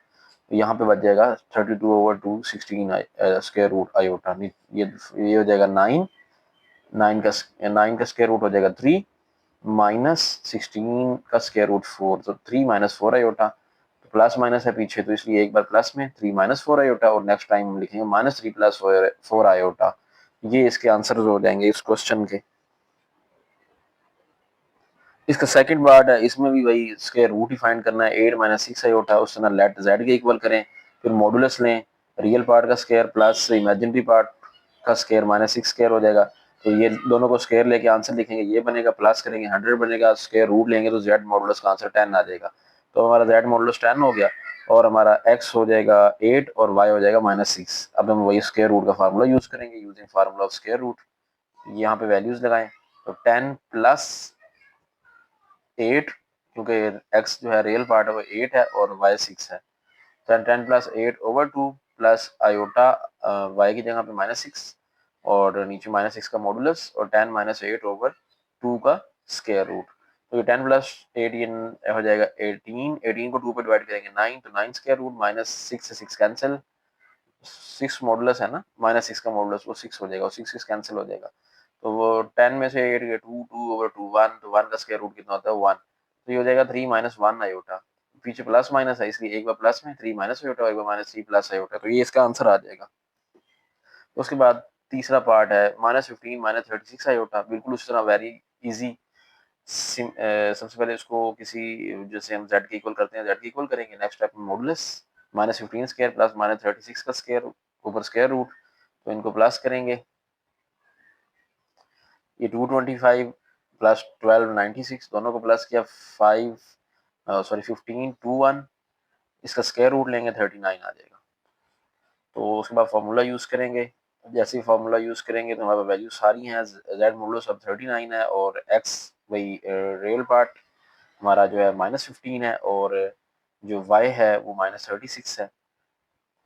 तो यहाँ पे बच जाएगा 32 ओवर 2 16 स्क्वायर रूट आयोटा। ये हो जाएगा 9, 9 का स्क्वायर रूट हो जाएगा 3, -16 का स्क्वायर रूट 4, तो 3 - 4 आयोटा, तो प्लस माइनस है पीछे, तो इसलिए एक बार प्लस में 3 - 4 आयोटा, और नेक्स्ट टाइम हम लिखेंगे -3 + 4 आयोटा। ये इसके आंसर हो जाएंगे इस क्वेश्चन के। इसका सेकंड पार्ट है, इसमें भी वही स्क्वायर रूट ही फाइंड करना है, 8 - 6 आयोटा, उस तरह लेट जेड के इक्वल करें, फिर मॉडुलस लें, रियल पार्ट का स्क्वायर प्लस इमेजिनरी पार्ट का स्क्वायर -6 स्क्वायर हो जाएगा, तो ये दोनों को स्क्वायर लेके आंसर लिखेंगे, ये बनेगा, प्लस करेंगे 100 बनेगा, स्क्वायर रूट लेंगे तो जेड मॉडुलस का आंसर 10 आ जाएगा। तो हमारा जेड मॉडुलस 10 हो गया, और हमारा एक्स हो जाएगा 8 और वाई हो जाएगा -6। अब हम वही स्क्वायर रूट का फार्मूला यूज करेंगे, using formula of square root. यहाँ पे वैल्यूज लगाएं, तो 10 प्लस 8, क्योंकि एक्स जो है रियल पार्ट है वो 8 है और वाई 6 है, तो 10 plus 8 over 2 plus iota y की जगह पे -6, और नीचे -6 का मॉडुलस, और 10 - 8 ओवर 2 का स्क्वायर रूट। तो ये 10 प्लस 8 ये हो जाएगा 18, 18 को 2 पे डिवाइड करेंगे 9, तो 9 स्क्वायर रूट, -6 से 6 कैंसिल, 6 मॉडुलस है ना, -6 का मॉडुलस वो 6 हो जाएगा, और 6 6 कैंसिल हो जाएगा, तो वो 10 में से 8 गए 2, 2 ओवर 2 1, तो 1 का स्क्वायर रूट कितना होता है 1, तो ये हो जाएगा 3 - 1 आयोटा, पीछे प्लस माइनस है इसलिए एक बार प्लस में 3 माइनस आयोटा और एक बार -3 प्लस आयोटा, तो ये इसका आंसर आ जाएगा। उसके बाद तीसरा पार्ट है -15 - 36 आयोटा, बिल्कुल उस तरह वेरी इजी। सबसे पहले इसको किसी, जैसे हम z के इक्वल करते हैं, z के इक्वल करेंगे, नेक्स्ट स्टेप में मॉडुलस -15 स्क्वायर प्लस -36 का स्क्वायर ऊपर स्क्वायर रूट, तो इनको प्लस करेंगे, ये 225 प्लस 12 96, दोनों को प्लस किया 15 2 1, इसका स्क्वायर रूट लेंगे 39 आ जाएगा। तो उसके बाद फार्मूला यूज़ करेंगे, जैसे ही फार्मूला यूज़ करेंगे तो हमारे वैल्यू सारी हैं, जेड मॉडुलस अब 39 है, और एक्स वही रियल पार्ट हमारा जो है -15 है, और जो वाई है वो -36 है,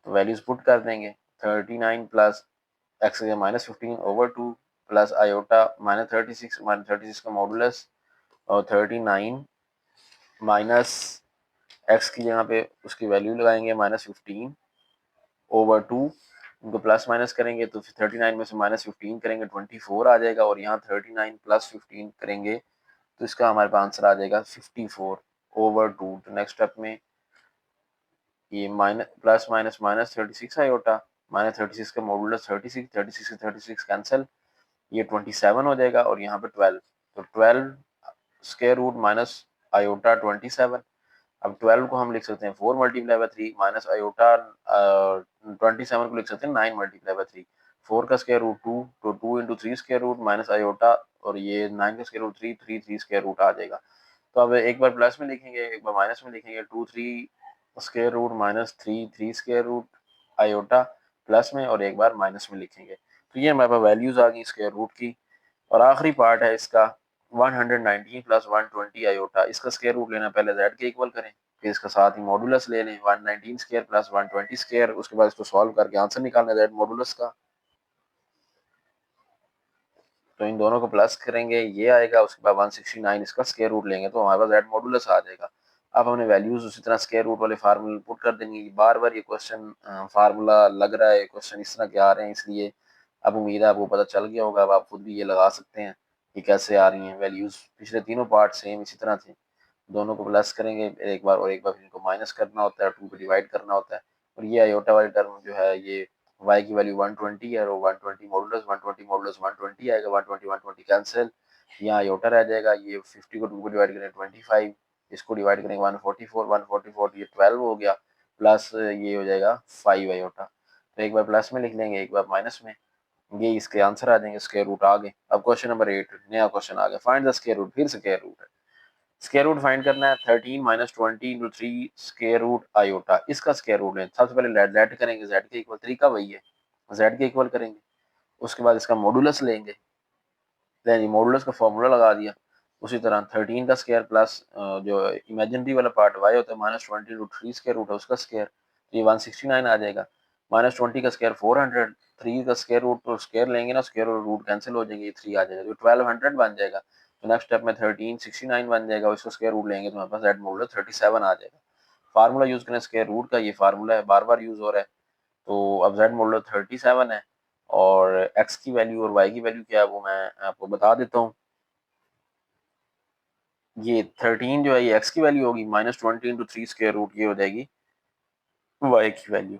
तो वैल्यूज पुट कर देंगे, 39 plus x -15 over 2 plus iota -36 का मॉडुलस, और 39 माइनस एक्स की जगह पे उसकी वैल्यू लगाएंगे -15 ओवर 2, इनको प्लस माइनस करेंगे तो 39 में से -15 करेंगे 24 आ जाएगा, और यहाँ 39 प्लस 15 करेंगे तो इसका हमारे पास आंसर आ जाएगा 54 ओवर 2। तो नेक्स्ट स्टेप में ये माइनस प्लस माइनस -36 आयोटा, -36 का मॉडुलस 36, 36 से 36 कैंसिल, ये 27 हो जाएगा, और यहाँ पे 12, तो 12 स्क्वायर रूट माइनस आयोटा 27। अब 12 को हम लिख सकते हैं 4 मल्टीप्लाई बाई 3 माइनस आयोटा 27 को लिख सकते हैं 9 मल्टीप्लाई बाई 3, 4 का स्क्वायर रूट 2, तो 2 into 3 square root minus iota, और ये 9 का स्क्वायर रूट 3, 3 3 स्क्वायर रूट आ जाएगा। तो अब एक बार प्लस में लिखेंगे, एक बार माइनस में लिखेंगे, 2 3 square root minus 3 3 square root iota plus में, और एक बार माइनस में लिखेंगे, तो ये हमारे पास वैल्यूज आ गई स्क्वायर रूट की। और आखिरी पार्ट है इसका 119 प्लस 120 आयोटा, इसका स्क्वायर रूट लेना, पहले जेड के इक्वल करें, फिर इसका साथ ही मॉडुलस ले लें 119 स्क्वायर प्लस 120 स्क्वायर, उसके बाद इसको सॉल्व करके आंसर निकालना जेड मॉडुलस का, तो इन दोनों को प्लस करेंगे ये आएगा, उसके बाद 169 इसका स्क्वायर रूट लेंगे तो हमारे पास जेड मॉडुलस आ जाएगा। अब हमने वैल्यूज उसी तरह स्क्वायर रूट वाले फार्मूले पुट कर देंगे, बार बार ये क्वेश्चन फार्मूला लग रहा है, क्वेश्चन इस तरह के आ रहे हैं, इसलिए अब उम्मीद है आपको पता चल गया होगा, अब आप खुद भी ये लगा सकते हैं। ये कैसे आ रही हैं वैल्यूज़, पिछले तीनों पार्ट सेम इसी तरह थे, दोनों को प्लस करेंगे एक बार और एक बार फिर इनको माइनस करना होता है, 2 को डिवाइड करना होता है। और ये आयोटा वाली टर्म जो है ये y की वैल्यू 120 है और 120 मॉडुलस 120 आएगा, 120 कैंसिल, यहाँ आयोटा रह जाएगा, ये 50 को 2 को डिवाइड करें 25, इसको डिवाइड करेंगे 144 ये 12 हो गया, प्लस ये हो जाएगा 5 आयोटा। तो एक बार प्लस में लिख लेंगे एक बार माइनस में, ये इसके आंसर आ जाएंगे, स्क्वायर रूट आ गए। अब क्वेश्चन नंबर 8 नया क्वेश्चन आ गया, फाइंड द स्क्वायर रूट, फिर स्क्वायर रूट है, स्क्वायर रूट फाइंड करना है। 13 minus 20 into 3 square root iota, इसका स्क्वायर रूट है। सबसे पहले लेट करेंगे, जेड के इक्वल, तरीका वही है, जेड के इक्वल करेंगे, उसके बाद इसका मॉडुलस लेंगे, देन मॉडुलस का फॉर्मूला लगा दिया। उसी तरह 13 का स्क्वायर प्लस जो इमेजिनरी वाला पार्ट वाई होता है माइनस 20 रूट 3 स्क्वायर रूट है उसका स्क्वायर, तो ये 169 आ जाएगा। माइनस 20 का स्क्वायर 400, 3 का स्क्वायर रूट तो स्क्वायर लेंगे ना, स्क्वायर और रूट कैंसिल हो जाएंगे, ये 3 आ जाएगा, तो 1200 बन जाएगा। तो नेक्स्ट स्टेप में 1369 बन जाएगा, इसको स्क्वायर रूट लेंगे तो हमारे पास जेड मॉडुलस 37 आ जाएगा। फार्मूला यूज करें स्क्वायर रूट का, ये फार्मूला है बार बार यूज हो रहा है। तो अब जेड मॉडुलस 37 है और एक्स की वैल्यू और वाई की वैल्यू क्या है वो मैं आपको बता देता हूँ। ये 13 जो है ये एक्स की वैल्यू होगी, माइनस 20 इंटू 3 स्क्वायर रूट ये हो जाएगी वाई की वैल्यू।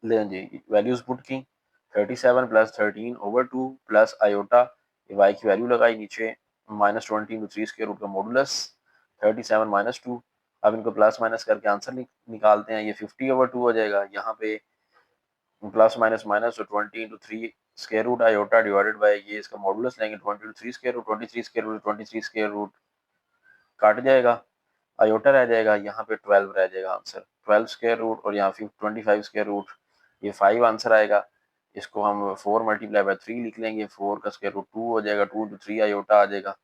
ले जी वैल्यूज पुट की, 37 प्लस 13 ओवर 2 प्लस आयोटा, ये वाई की वैल्यू लगाई नीचे, माइनस 20 इंटू 3 स्क्वायर रूट का मॉडुलस 37 माइनस 2। अब इनको प्लस माइनस करके आंसर निकालते हैं, ये 50 ओवर 2 हो जाएगा, यहाँ पे प्लस माइनस माइनस तो 20 into 3 square root iota divided by ये इसका मॉडुलस लेंगे 20 into 3 square root, 23 square root 23 square root काट जाएगा, आयोटा रह जाएगा, यहाँ पे 12 रह जाएगा आंसर, 12 स्क्वायर रूट और यहाँ फिर 25 स्क्वायर रूट, ये 5 आंसर आएगा। इसको हम 4 मल्टीप्लाई बाय 3 लिख लेंगे, 4 का स्क्वायर रूट 2 हो जाएगा, 2 to 3 आयोटा आ जाएगा।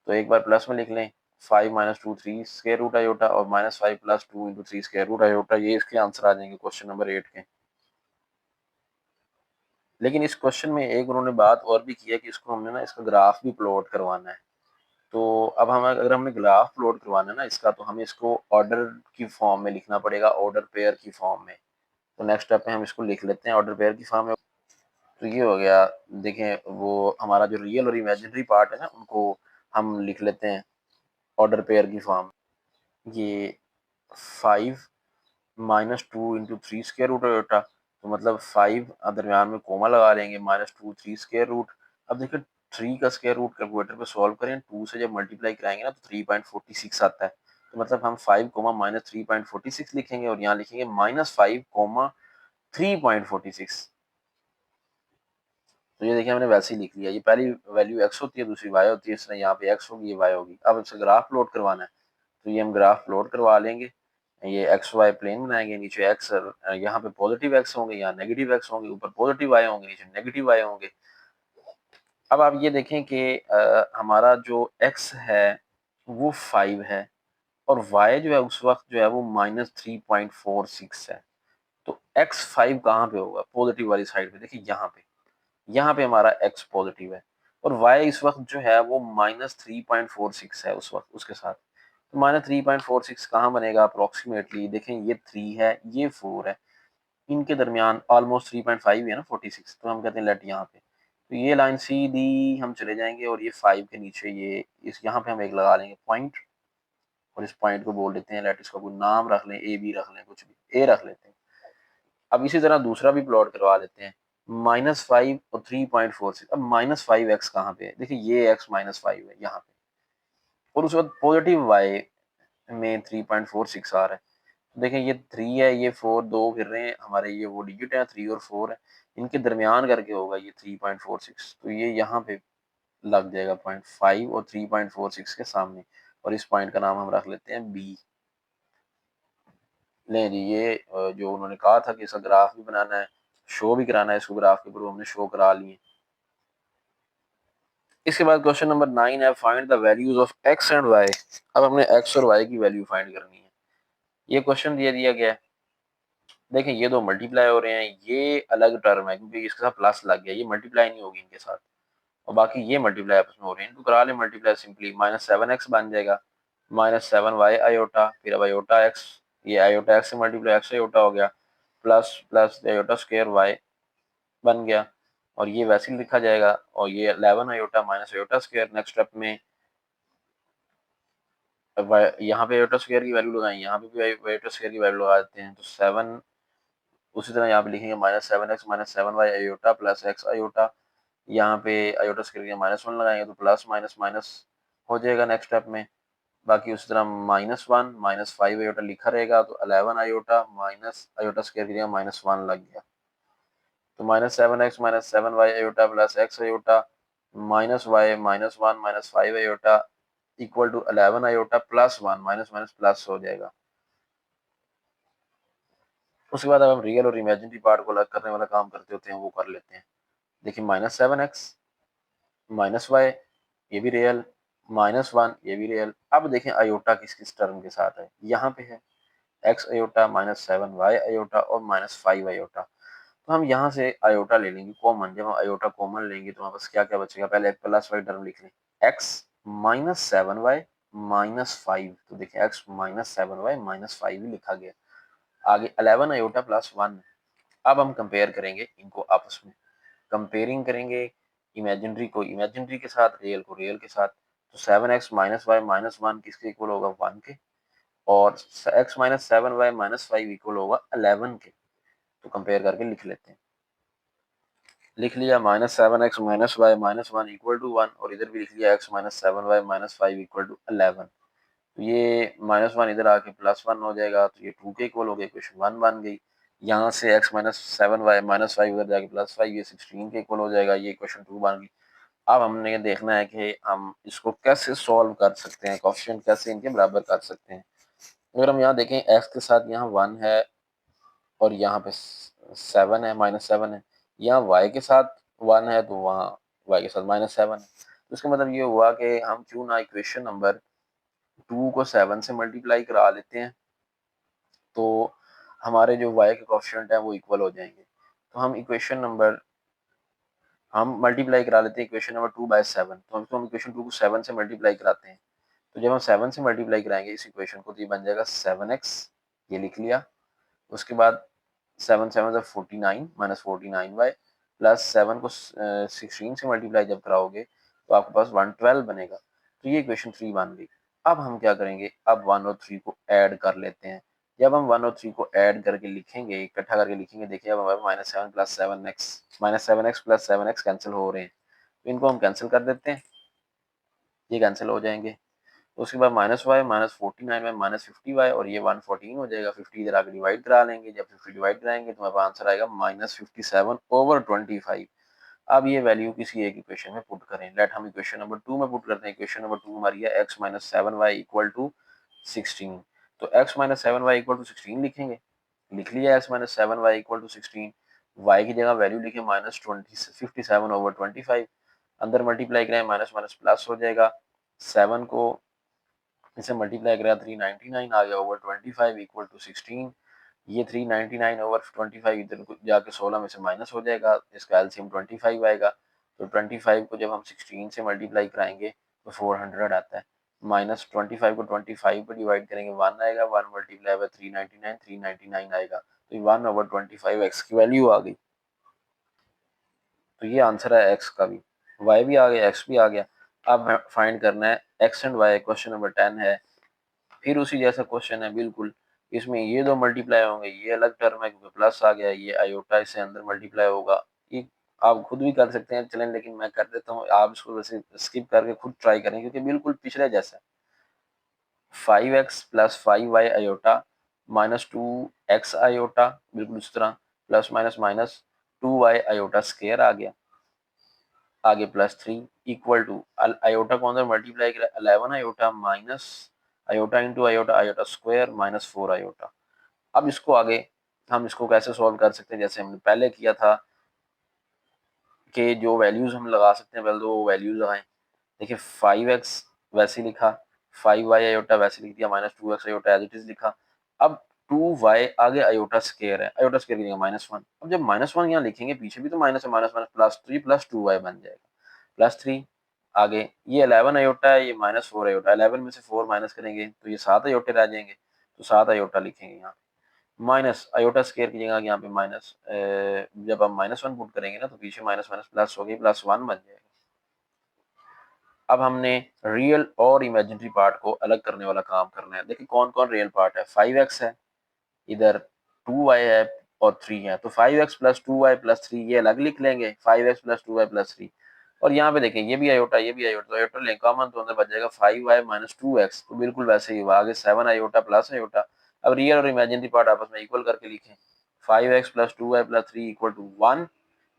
तो एक बार प्लस में लिख लें, 5 माइनस 2 3 स्क्वायर रूट आयोटा और minus 5 plus 2 into 3 square root iota, ये इसके आंसर आ जाएंगे क्वेश्चन नंबर 8 के। लेकिन इस क्वेश्चन में एक उन्होंने बात और भी की है कि इसको हमने ना इसका ग्राफ भी प्लॉट करवाना है। तो अब हम अगर हमने ग्राफ प्लॉट करवाना है ना इसका, तो हमें इसको ऑर्डर की फॉर्म में लिखना पड़ेगा, ऑर्डर पेयर की फॉर्म में। तो नेक्स्ट स्टेप में हम इसको लिख लेते हैं ऑर्डर पेयर की फॉर्म में। तो ये हो गया, देखें वो हमारा जो रियल और इमेजिनरी पार्ट है ना उनको हम लिख लेते हैं ऑर्डर पेयर की फॉर्म। ये 5 minus 2 into 3 square root iota, तो मतलब 5 दरमियान में कोमा लगा लेंगे, माइनस 2 3 स्क्वायर रूट। अब देखिए 3 का स्क्वायर रूट कैलकुलेटर पे सॉल्व करें, 2 से जब मल्टीप्लाई कराएंगे ना तो 3.46 आता है, तो मतलब हम 5 कोमा माइनस 3.46 लिखेंगे और यहाँ लिखेंगे माइनस 5 कोमा 3.46। तो ये देखिए हमने वैसे ही लिख लिया, ये पहली वैल्यू एक्स होती है दूसरी वाई होती है, इसने यहाँ पे एक्स होगी ये वाई होगी। अब इसे ग्राफ प्लॉट करवाना है, तो ये हम ग्राफ प्लॉट करवा लेंगे, ये एक्स वाई प्लेन बनाएंगे, नीचे एक्स यहाँ पे पॉजिटिव एक्स होंगे, यहाँ नेगेटिव एक्स होंगे, ऊपर पॉजिटिव वाई होंगे, नीचे नेगेटिव वाई होंगे। अब आप ये देखें कि हमारा जो एक्स है वो 5 है और वाई जो है उस वक्त जो है वो -3.46 है। तो एक्स 5 कहाँ पे होगा, पॉजिटिव वाली साइड पे, देखिए यहाँ पे हमारा एक्स पॉजिटिव है और वाई इस वक्त जो है वो -3.46 है उस वक्त उसके साथ। तो -3.46 कहाँ बनेगा अप्रोक्सीमेटली, देखें ये 3 है ये 4 है, इनके दरमियान ऑलमोस्ट 3.5 है ना 46, तो हम कहते हैं लेट यहाँ पे, तो ये लाइन सीधी हम चले जाएंगे और ये 5 के नीचे ये इस यहाँ पे हम एक लगा लेंगे पॉइंट और इस पॉइंट को बोल देते हैं लेट, इसका कोई नाम रख लें, ए बी रख लें, कुछ भी ए रख लेते हैं। अब इसी तरह दूसरा भी प्लॉट करवा लेते हैं, -5 और 3.46। अब -5 एक्स कहाँ पे है, देखिए ये एक्स -5 है यहाँ पे और उस वक्त पॉजिटिव वाई में 3.46 आ रहा है। तो देखें ये 3 है ये 4 दो फिर रहे हैं हमारे, ये वो डिजिट है 3 और 4 है, इनके दरमियान करके होगा ये 3.46, तो ये यहाँ पे लग जाएगा पॉइंट 5 और 3.46 के सामने और इस पॉइंट का नाम हम रख लेते हैं बी। लें जी ये जो उन्होंने कहा था कि इसका ग्राफ भी बनाना है, शो भी कराना है, इसको ग्राफ के ऊपर हमने शो करा लिए। इसके बाद क्वेश्चन नंबर 9 है, find the values of x and y. अब हमने एक्स और वाई की वैल्यू फाइंड करनी है। ये क्वेश्चन दिया गया है, देखें ये दो मल्टीप्लाई हो रहे हैं, ये अलग टर्म है क्योंकि इसके साथ प्लस लग गया, ये मल्टीप्लाई नहीं होगी इनके साथ, और बाकी ये मल्टीप्लाई आपस में हो रहे हैं, इनको करा ले मल्टीप्लाई, सिंपली -7x बन जाएगा, -7y आयोटा, फिर अब आयोटा एक्स, ये आयोटा एक्स से मल्टीप्लाई एक्स आयोटा हो गया, plus plus iota square y बन गया, और ये वैसे ही लिखा जाएगा, और ये 11 iota minus iota square. Next step में यहाँ पे आयोटा स्क्वायर की वैल्यू लगाएं, यहाँ पे भी आयोटा स्क्वायर की वैल्यू लगा देते हैं, तो 7, उसी तरह यहाँ पे लिखेंगे -7x -7y iota plus x iota, यहाँ पे आयोटा स्क्वायर का -1 लगाएंगे तो प्लस माइनस माइनस हो जाएगा नेक्स्ट स्टेप में। बाकी उसी तरह -1 -5 आयोटा लिखा रहेगा, तो 11 आयोटा माइनस आयोटा स्क्वायर की जगह -1 लग गया, तो -7x -7y iota plus x iota minus y -1 -5 iota equal to 11 iota plus 1, minus minus plus हो जाएगा। उसके बाद अब हम रियल और इमेजिनरी पार्ट को अलग करने वाला काम करते होते हैं, वो कर लेते हैं। देखिए -7x -y ये भी रियल, -1 ये भी रियल। अब देखें आयोटा किस किस टर्म के साथ है, यहाँ पे है x आयोटा -7y आयोटा और -5 आयोटा। तो हम यहाँ से आयोटा ले लेंगे कॉमन। जब हम आयोटा कॉमन लेंगे तो हमारे पास क्या क्या बचेगा, पहले एक प्लस वाई टर्म लिख लें, x -7y -5, तो देखिए x -7y -5 ही लिखा गया। आगे 11 आयोटा प्लस 1। अब हम कंपेयर करेंगे इनको आपस में, कंपेयरिंग करेंगे इमेजिनरी को इमेजिनरी के साथ, रियल को रियल के साथ। तो 7x -y -1 किसके इक्वल होगा, 1 के, और x -7y -5 इक्वल होगा 11 के। तो कंपेयर करके लिख लेते हैं। लिख लिया -7x -y -1 इक्वल टू 1, और इधर भी लिख लिया x -7y -5 इक्वल टू 11। तो ये -1 इधर आके +1 हो जाएगा, तो ये 2 के इक्वल हो गया, इक्वेशन 1 बन गई। यहाँ से x -7y -5 उधर जाके +5, ये 16 के इक्वल हो जाएगा, ये इक्वेशन 2 बन गई। अब हमने देखना है कि हम इसको कैसे सॉल्व कर सकते हैं, कोएफिशिएंट कैसे इनके बराबर कर सकते हैं। अगर हम यहाँ देखें x के साथ यहाँ 1 है और यहाँ पे 7 है, -7 है, यहाँ y के साथ 1 है तो वहाँ y के साथ -7 है। तो इसका मतलब ये हुआ कि हम क्यों ना इक्वेशन नंबर 2 को 7 से मल्टीप्लाई करा लेते हैं, तो हमारे जो y के कोएफिशिएंट हैं वो इक्वल हो जाएंगे। तो हम मल्टीप्लाई करा लेते हैं इक्वेशन नंबर 2 बाय 7। तो हम इक्वेशन 2 को 7 से मल्टीप्लाई कराते हैं, तो जब हम 7 से मल्टीप्लाई कराएंगे इस इक्वेशन को, तो ये बन जाएगा 7x, ये लिख लिया। उसके बाद 7 7 49 -49y प्लस 7 को 16 से मल्टीप्लाई जब कराओगे तो आपके पास 112 बनेगा। तो ये इक्वेशन 3 बन गई। अब हम क्या करेंगे, अब 1 और 3 को ऐड कर लेते हैं। जब हम 1 और 3 को ऐड करके लिखेंगे, इकट्ठा करके लिखेंगे, देखिए अब हमारे -7 plus 7x -7x plus 7x cancel हो रहे हैं, तो इनको हम कैंसिल कर देते हैं, ये कैंसिल हो जाएंगे। उसके बाद -y -49y -50y, और ये 114 हो जाएगा। 50 इधर आके डिवाइड करा लेंगे, जब 50 डिवाइड कराएंगे तो हमारे पास आंसर आएगा -57/25। अब ये वैल्यू किसी एक इक्वेशन में पुट करें। लेट हम इक्वेशन नंबर 2 में पुट करते हैं। इक्वेशन नंबर 2 हमारी है x -7y इक्वल टू 16। तो x -7y इक्वल टू 16 लिखेंगे, लिख लिया x -7y equal to 16। y की जगह वैल्यू लिखे -57/25, अंदर मल्टीप्लाई करें, माइनस माइनस प्लस हो जाएगा। 7 को इसे मल्टीप्लाई करा 399 आ गया ओवर 25 इक्वल टू 16। ये 399 ओवर 25 इधर जाके 16 में से माइनस हो जाएगा, इसका एलसीएम 25 आएगा। तो 25 को जब हम 16 से मल्टीप्लाई कराएंगे तो 400 आता है। -25 को 25 पे डिवाइड करेंगे 1 आएगा, 1 मल्टीप्लाई बाय 399 आएगा, तो ये 1 ओवर 25 एक्स की वैल्यू आ गई। तो ये आंसर है एक्स का भी, वाई भी आ गया, एक्स भी आ गया। अब फाइंड करना है x and y. Question number 10 है, फिर उसी जैसा क्वेश्चन है बिल्कुल। इसमें ये दो मल्टीप्लाई होंगे, ये अलग टर्म है क्योंकि प्लस आ गया, ये आयोटा इससे अंदर मल्टीप्लाई होगा। ये आप खुद भी कर सकते हैं, चलें, लेकिन मैं कर देता हूँ, आप इसको वैसे स्किप करके खुद ट्राई करें क्योंकि बिल्कुल पिछले जैसा है। 5x plus 5y iota minus 2x iota, बिल्कुल इस तरह, plus minus minus 2y iota square आ गया, आगे +3 इक्वल टू आयोटा को अंदर मल्टीप्लाई करें 11 iota minus iota into iota, iota square -4 iota. अब इसको आगे हम इसको कैसे सॉल्व कर सकते हैं, जैसे हमने पहले किया था कि जो वैल्यूज हम लगा सकते हैं, पहले तो वो वैल्यूज लगाएं। देखिए 5x वैसे लिखा, 5y आयोटा वैसे लिख दिया, -2x iota as it is लिखा। अब 2y आगे आयोटा स्केयर है, आयोटा स्केयर की जगह -1। अब जब -1 यहाँ लिखेंगे, पीछे भी तो माइनस है, माइनस माइनस +3 + 2y बन जाएगा, +3। आगे ये 11 अयोटा है, ये -4 अयोटा, 11 में से 4 माइनस करेंगे तो ये 7 अयोटे रह जाएंगे, तो 7 अयोटा लिखेंगे यहाँ। माइनस आयोटा स्केयर की जगह यहाँ पे माइनस, जब हम -1 पुट करेंगे ना तो पीछे माइनस माइनस प्लस हो गई, +1 बन जाएगा। अब हमने रियल और इमेजिनरी पार्ट को अलग करने वाला काम करना है। देखिए कौन कौन रियल पार्ट है, 5x है, इधर 2y है और 3 है, तो 5x प्लस 2y प्लस 3 ये अलग लिख लेंगे, 5x प्लस 2y प्लस 3। और यहाँ पे देखें ये भी आयोटा ये भी आयोटा, तो आयोटा लें कॉमन तो अंदर बच जाएगा 5y माइनस 2x, तो बिल्कुल वैसे ही हुआ, आगे 7 आयोटा प्लस आयोटा। अब रियल और इमेजिनरी पार्ट आपस में इक्वल करके लिखें, 5x plus 2y plus 3 equal to 1,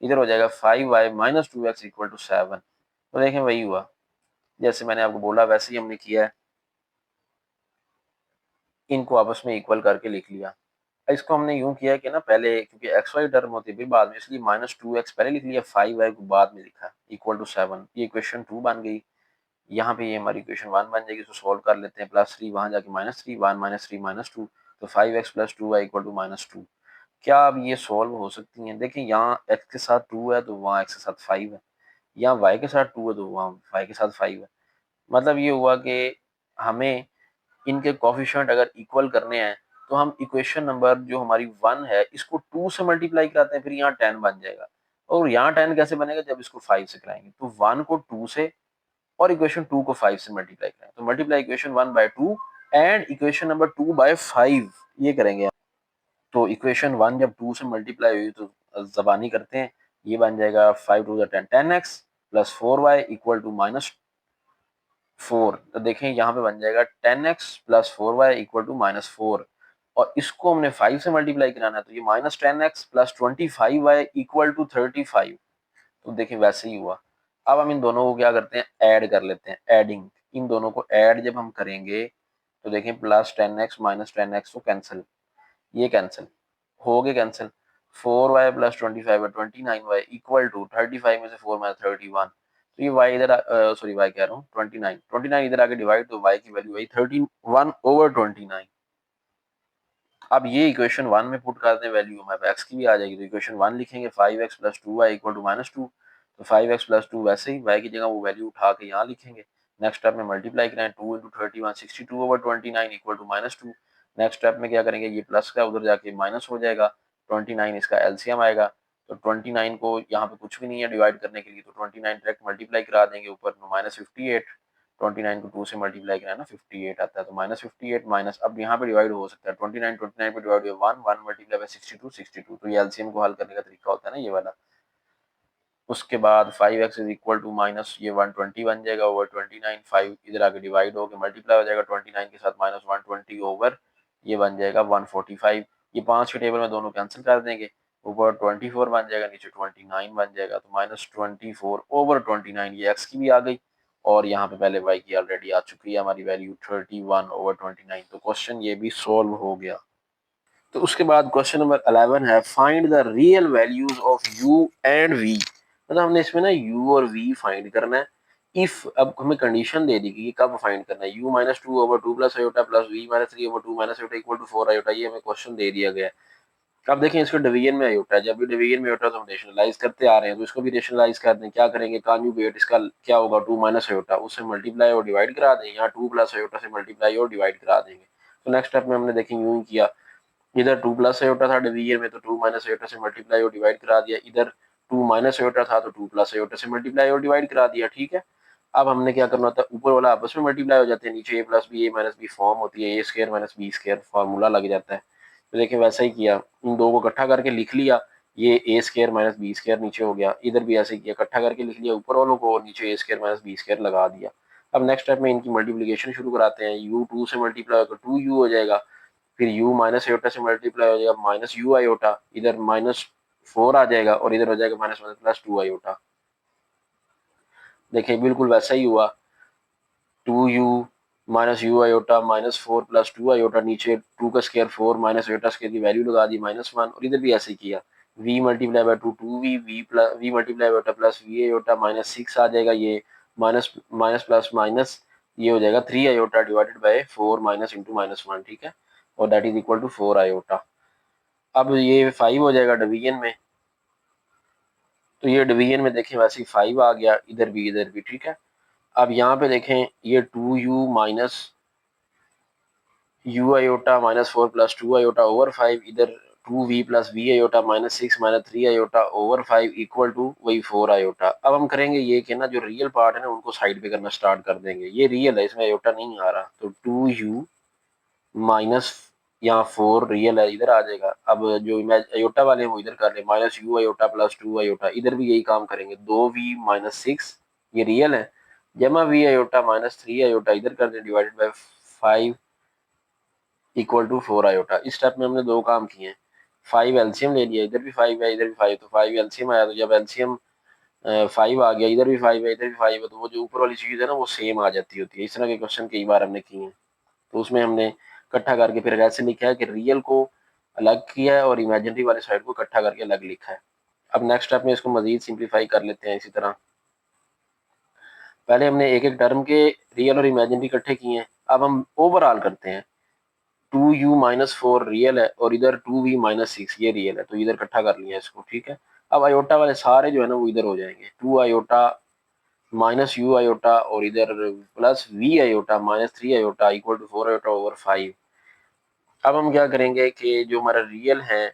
इधर हो जाएगा 5y minus 2x equal to 7। तो देखें वही हुआ, जैसे मैंने आपको बोला वैसे ही हमने किया है, इनको आपस में इक्वल करके लिख लिया। इसको हमने यूं किया कि ना पहले क्योंकि एक्स वाई टर्म होती है बाद में, इसलिए -2x पहले लिख लिया, 5y को बाद में लिखा, इक्वल टू 7। ये इक्वेशन 2 बन गई। यहाँ पे ये हमारी इक्वेशन 1 बन जाएगी, इसको सोल्व कर लेते हैं, +3 वहां जाके -3, 1 -3 -2, तो 5x plus 2y equal to -2। क्या अब ये सोल्व हो सकती हैं? देखिए यहाँ x के साथ 2 है तो वहाँ x के साथ 5 है, यहाँ y के साथ 2 है तो वहाँ y के साथ 5 है। मतलब ये हुआ कि हमें इनके कोफिशिएंट अगर इक्वल करने हैं तो हम इक्वेशन नंबर जो हमारी 1 है इसको 2 से मल्टीप्लाई कराते हैं, फिर यहाँ 10 बन जाएगा। और यहाँ 10 कैसे बनेगा, जब इसको 5 से कराएंगे, तो 1 को 2 से और इक्वेशन 2 को 5 से मल्टीप्लाई करें, तो multiply equation 1 by 2 and equation number 2 by 5 ये करेंगे। तो इक्वेशन 1 जब 2 से मल्टीप्लाई हुई तो जबानी करते हैं, ये बन जाएगा 5 to the 10 10x plus 4y equal to -4। तो देखें यहाँ पे बन जाएगा 10x plus 4y equal to -4, और इसको हमने 5 से मल्टीप्लाई कराना है, तो ये -10x plus 25y equal to 35। तो देखिए वैसे ही हुआ। अब हम इन दोनों को क्या करते हैं, ऐड कर लेते हैं, एडिंग। इन दोनों को ऐड जब हम करेंगे तो देखें +10x माइनस 10x तो कैंसिल, ये कैंसिल हो गए कैंसिल, 4y प्लस 25 है 29y इक्वल टू 35 में से 4 माइनस 31। तो ये y इधर सॉरी y कह रहा हूँ 29 इधर आके डिवाइड, तो y की वैल्यू वही 31/29। अब ये इक्वेशन 1 में पुट करते हैं वैल्यू, हमारे पास x की भी आ जाएगी, तो इक्वेशन 1 लिखेंगे 5x plus 2y equal to -2, तो 5x प्लस 2 वैसे ही y की जगह वो वैल्यू उठा के यहाँ लिखेंगे। नेक्स्ट स्टेप में मल्टीप्लाई करें, 2 into 31 62/29 equal to -2। Next step में क्या करेंगे, ये प्लस का उधर जाके माइनस हो जाएगा, 29 इसका एलसीएम आएगा, तो 29 को यहाँ पे कुछ भी नहीं है डिवाइड करने के लिए, तो 29 डायरेक्ट मल्टीप्लाई करा देंगे, ऊपर -58, 29 को 2 से मल्टीप्लाई करें ना 58 आता है, तो -58 माइनस, अब यहाँ पे डिवाइड हो सकता है 29 पे डिवाइड हुआ 1 मल्टीप्लाई बाय 62, तो ये एलसीएम को हल करने का तरीका होता है ना ये वाला। उसके बाद 5x is equal to minus ये 120 बन जाएगा ओवर 29, 5 इधर आके डिवाइड होकर मल्टीप्लाई हो जाएगा 29 के साथ -120 ओवर ये बन जाएगा 145। ये 5 के टेबल में दोनों कैंसिल कर देंगे, ऊपर 24 बन जाएगा, नीचे 29 बन जाएगा, तो -24/29 ये x की भी आ गई, और यहाँ पे पहले y की ऑलरेडी आ चुकी है हमारी वैल्यू 31/29। तो क्वेश्चन ये भी सोल्व हो गया। तो उसके बाद क्वेश्चन नंबर 11 है, find the real values of u and v। मतलब हमने इसमें ना u और v फाइंड करना है। इफ अब हमें कंडीशन दे दी कि कब फाइंड करना है, u minus 2/2 plus iota plus v minus 3/2 minus iota equal to 4 iota, ये हमें क्वेश्चन दे दिया गया है। अब देखें इसको डिवीजन में आयोटा है, जब भी डिवीजन में आयोटा तो हम रेशनलाइज करते आ रहे हैं, तो इसको भी रेशनलाइज कर दें, क्या करेंगे, कॉन्जुगेट इसका क्या होगा 2 माइनस आयोटा, उससे मल्टीप्लाई और डिवाइड करा दें, यहाँ 2 प्लस आयोटा से मल्टीप्लाई और डिवाइड करा देंगे। तो नेक्स्ट स्टेप में हमने देखें यूं ही किया, इधर 2 प्लस आयोटा था डिवीजन में, तो 2 माइनस आयोटा से मल्टीप्लाई और डिवाइड करा दिया, इधर 2 माइनस आयोटा था तो 2 प्लस आयोटा से मल्टीप्लाई और डिवाइड करा दिया, ठीक है। अब हमने क्या करना होता है, ऊपर वाला आपस में मल्टीप्लाई हो जाते हैं, नीचे a plus B A minus B form होती है, A square minus B square formula लग जाता है। तो देखिए वैसा ही किया, इन दो को इकट्ठा करके लिख लिया, ये ए स्क्वायर माइनस बी स्क्वायर नीचे हो गया, इधर भी ऐसे किया, इकट्ठा करके लिख लिया ऊपर वालों को और नीचे ए स्क्वायर माइनस बी स्क्वायर लगा दिया। अब नेक्स्ट स्टेप में इनकी मल्टीप्लीकेशन शुरू कराते हैं, यू 2 से मल्टीप्लाई होकर 2u हो जाएगा, फिर u माइनस आयोटा से मल्टीप्लाई हो जाएगा माइनस यू आयोटा, इधर -4 आ जाएगा और इधर हो जाएगा माइनस प्लस 2 आयोटा। देखिए बिल्कुल वैसा ही हुआ, 2u minus u iota -4 plus 2 iota, नीचे 2 का स्क्वायर 4 माइनस आयोटा स्क्वायर की वैल्यू लगा दी -1, और इधर भी ऐसे ही किया, v multiply by 2 2v v plus v multiply iota plus v iota -6 आ जाएगा, ये माइनस माइनस प्लस माइनस ये हो जाएगा 3 iota divided by 4 minus into -1, ठीक है, और that is equal to 4 iota. अब ये 5 हो जाएगा डिवीजन में, तो ये डिवीजन में देखें वैसे ही 5 आ गया, इधर भी ठीक है। अब यहाँ पे देखें ये 2u minus u iota minus 4 plus 2 iota over 5, इधर 2v plus v iota minus 6 minus 3 iota over 5 equal to वही 4 आयोटा। अब हम करेंगे ये कि ना जो रियल पार्ट है ना उनको साइड पे करना स्टार्ट कर देंगे। ये रियल है, इसमें आयोटा नहीं आ रहा, तो 2u माइनस यहाँ 4 रियल है, इधर आ जाएगा। अब जो अयोटा वाले हैं वो इधर कर ले, minus u iota plus 2 iota, इधर भी यही काम करेंगे। 2v माइनस 6 ये रियल है, जमा v अयोटा माइनस 3 अयोटा इधर कर दे, divided by 5 equal to 4 iota. इस स्टेप में हमने दो काम किए हैं। 5 एलसीएम ले लिया, इधर भी 5 है इधर भी 5, तो 5 एलसीएम आया, तो जब एलसीएम 5 आ गया, इधर भी 5 है इधर भी 5 है, तो वो जो ऊपर वाली चीज है ना वो सेम आ जाती होती है। इस तरह के क्वेश्चन कई बार हमने किए हैं, तो उसमें हमने इकट्ठा करके फिर ऐसे लिखा है कि रियल को अलग किया है और इमेजिनरी वाले साइड को इकट्ठा करके अलग लिखा है। अब नेक्स्ट स्टेप में इसको मजीद सिंप्लीफाई कर लेते हैं इसी तरह। पहले हमने एक एक टर्म के रियल और इमेजिनरी इकट्ठे किए हैं, अब हम ओवरऑल करते हैं। 2u माइनस 4 रियल है और इधर 2v माइनस 6 ये रियल है, तो इधर इकट्ठा कर लिया इसको, ठीक है। अब आयोटा वाले सारे जो है ना वो इधर हो जाएंगे, 2 आयोटा माइनस यू आयोटा और इधर plus v iota minus 3 iota equal to 4 iota over 5। अब हम क्या करेंगे कि जो हमारा रियल है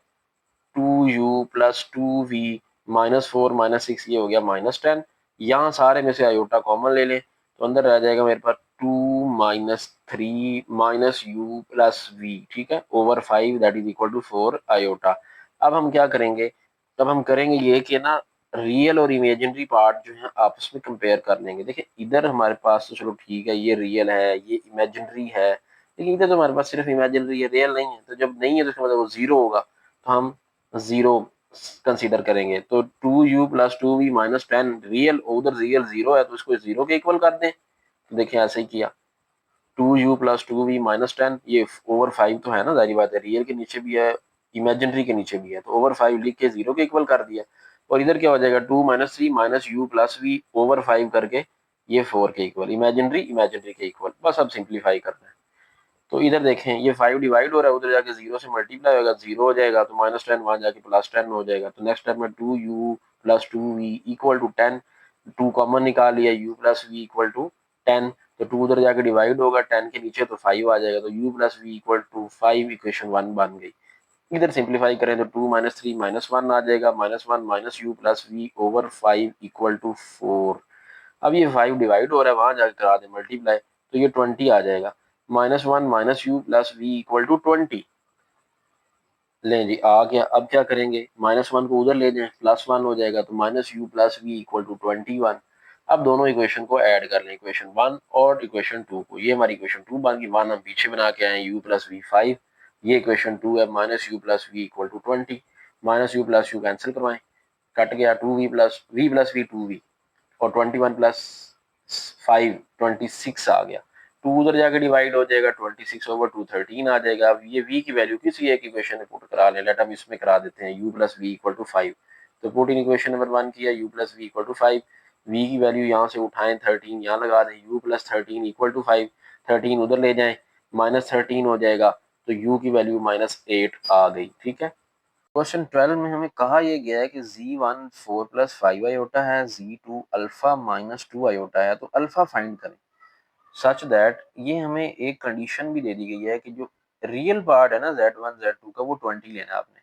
2u plus 2v minus 4 minus 6 ये हो गया -10। यहाँ सारे में से आयोटा कॉमन ले लें, तो अंदर रह जाएगा मेरे पास 2 minus 3 minus u plus v, ठीक है, over 5 that is equal to 4 iota. अब हम क्या करेंगे, अब हम करेंगे ये कि ना रियल और इमेजिनरी पार्ट जो है आपस में कंपेयर कर लेंगे। देखिए इधर हमारे पास तो चलो ठीक है, ये रियल है ये इमेजिनरी है, लेकिन इधर तो हमारे पास सिर्फ इमेजिनरी है, रियल नहीं है। तो जब नहीं है तो इसका मतलब वो जीरो होगा, तो हम जीरो कंसीडर करेंगे। तो 2u plus 2v minus 10 real, उधर रियल जीरो है तो इसको जीरो के इक्वल कर दें। तो देखिए ऐसे ही किया, 2u प्लस 2v माइनस 10 ये ओवर 5 तो है ना, जारी बात है, रियल के नीचे भी है इमेजिनरी के नीचे भी है, तो ओवर 5 लिख के जीरो के इक्वल कर दिया। और इधर क्या हो जाएगा 2 minus 3 minus u plus v over 5 करके ये 4 के इक्वल, इमेजिनरी इमेजिनरी के इक्वल। बस अब सिंप्लीफाई करना है। तो इधर देखें ये 5 डिवाइड हो रहा है, उधर जाके जीरो से मल्टीप्लाई होगा, जीरो हो जाएगा, तो -10 वहां जाके +10 हो जाएगा। तो नेक्स्ट स्टेप में 2u plus 2v equal to 10, 2 common निकाल लिया, u plus v equal to 10, तो 2 उधर जाके डिवाइड होगा 10 के नीचे, तो 5 आ जाएगा, तो u plus v equal to 5 equation 1 बन गई। इधर सिंप्लीफाई करें तो 2 माइनस 3 -1 आ जाएगा, -1 minus u plus v over 5 equal to 4। अब ये 5 डिवाइड हो रहा है, वहां जाकर करा दे मल्टीप्लाई, तो ये 20 आ जाएगा। -1 minus u plus v equal to 20। लें जी आ गया। अब क्या करेंगे, -1 को उधर ले जाएं, +1 हो जाएगा, तो minus u plus v equal to 21। अब दोनों इक्वेशन को ऐड कर लें, इक्वेशन 1 और इक्वेशन 2 को। ये हमारी इक्वेशन 2 बन गई, 1 हम पीछे बना के आए, u प्लस वी 5। ये इक्वेशन 2 है, minus u plus v equal to 20, minus u plus u cancel करवाएं, कट गया, 2v प्लस वी 2v, और 21 प्लस 5 26 आ गया। 2 उधर जाके डिवाइड हो जाएगा, 26 ओवर 2 13 आ जाएगा। अब ये v की वैल्यू किसी एक इक्वेशन में पुट करा लें, लेट हम इसमें करा देते हैं u plus v equal to 5। तो पुटिंग इक्वेशन नंबर 1 किया, u plus v equal to 5, v की वैल्यू यहाँ से उठाएं 13 यहाँ लगा दें, u प्लस 13 इक्वल टू 5, 13 उधर ले जाएं, -13 हो जाएगा, तो u की वैल्यू -8 आ गई, ठीक है। क्वेश्चन 12 में हमें कहा यह गया है कि z1 4 प्लस 5 आयोटा है, z2 अल्फा माइनस 2 आयोटा है, तो अल्फा फाइंड करें। सच दैट ये हमें एक कंडीशन भी दे दी गई है कि जो रियल पार्ट है ना z1 z2 का वो 20 लेना है आपने।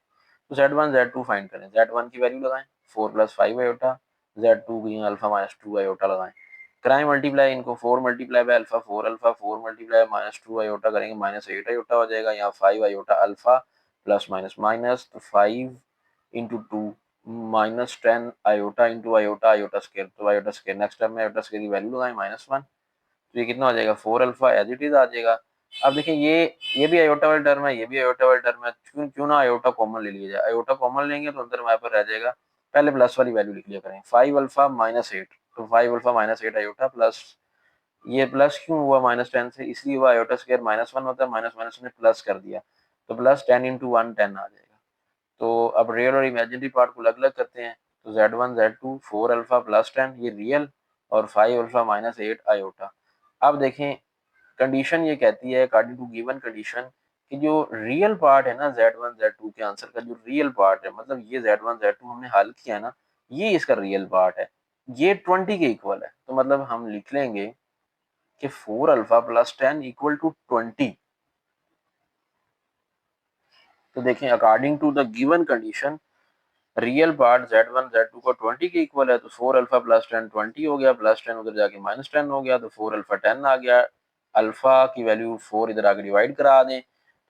तो z1 z2 फाइंड करें, z1 की वैल्यू लगाएं 4 प्लस 5 आयोटा, z2 की अल्फा माइनस 2 आयोटा लगाएं, कराएं मल्टीप्लाई इनको, 4 multiply by alpha 4 alpha, 4 multiply -2 iota करेंगे -8 आयोटा हो जाएगा, यहाँ 5 iota alpha plus minus minus, तो 5 into 2 -10 iota into iota, iota square, तो आयोटा स्केयर नेक्स्ट टाइम में आयोटा स्केयर की वैल्यू लगाएं -1, तो ये कितना हो जाएगा 4 अल्फा एज इट इज आ जाएगा। अब देखिए ये भी आयोटा वाला टर्म है, ये भी आयोटा वाला टर्म है, क्यों क्यों ना आयोटा कॉमन ले लिया जाए। आयोटा कॉमन लेंगे तो अंदर हमारे पास रह जाएगा, पहले प्लस वाली वैल्यू लिख लिया करें, 5 अल्फा -8, तो 5 अल्फा -8 आयोटा प्लस, ये प्लस क्यों हुआ -10 से, इसलिए हुआ आयोटा स्क्वायर -1 होता है, माइनस माइनस ने प्लस कर दिया, तो प्लस 10 इंटू 1 10 आ जाएगा। तो अब रियल और इमेजिनरी पार्ट को अलग अलग करते हैं, तो z1 z2 4 अल्फा प्लस 10 ये रियल, और 5 अल्फा -8 आयोटा। अब देखें कंडीशन ये कहती है अकॉर्डिंग टू गिवन कंडीशन कि जो रियल पार्ट है ना z1 z2 के आंसर का जो रियल पार्ट है, मतलब ये z1 z2 हमने हल किया है ना, ये इसका रियल पार्ट है, ये 20 के इक्वल है। तो मतलब हम लिख लेंगे कि 4 अल्फा प्लस 10 इक्वल टू 20, तो देखें according to the given condition real part Z1 Z2 को 20 के इक्वल है, तो 4 अल्फा प्लस 10 20 हो गया, प्लस 10 उधर जाके माइनस 10 हो गया, तो 4 अल्फा 10 आ गया। अल्फा की वैल्यू 4 इधर आके डिवाइड करा दें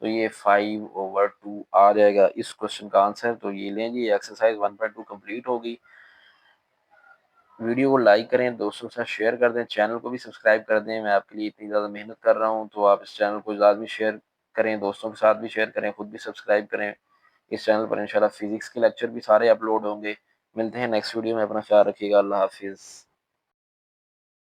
तो ये 5/2 आ जाएगा इस क्वेश्चन का आंसर। तो ये लें जी, एक्सरसाइज 1.2 कंप्लीट होगी। वीडियो को लाइक करें, दोस्तों के साथ शेयर कर दें, चैनल को भी सब्सक्राइब कर दें। मैं आपके लिए इतनी ज़्यादा मेहनत कर रहा हूँ, तो आप इस चैनल को लाजमी शेयर करें, दोस्तों के साथ भी शेयर करें, खुद भी सब्सक्राइब करें। इस चैनल पर इंशाल्लाह फिजिक्स के लेक्चर भी सारे अपलोड होंगे। मिलते हैं नेक्स्ट वीडियो में, अपना ख्याल रखिएगा। अल्लाह हाफिज़।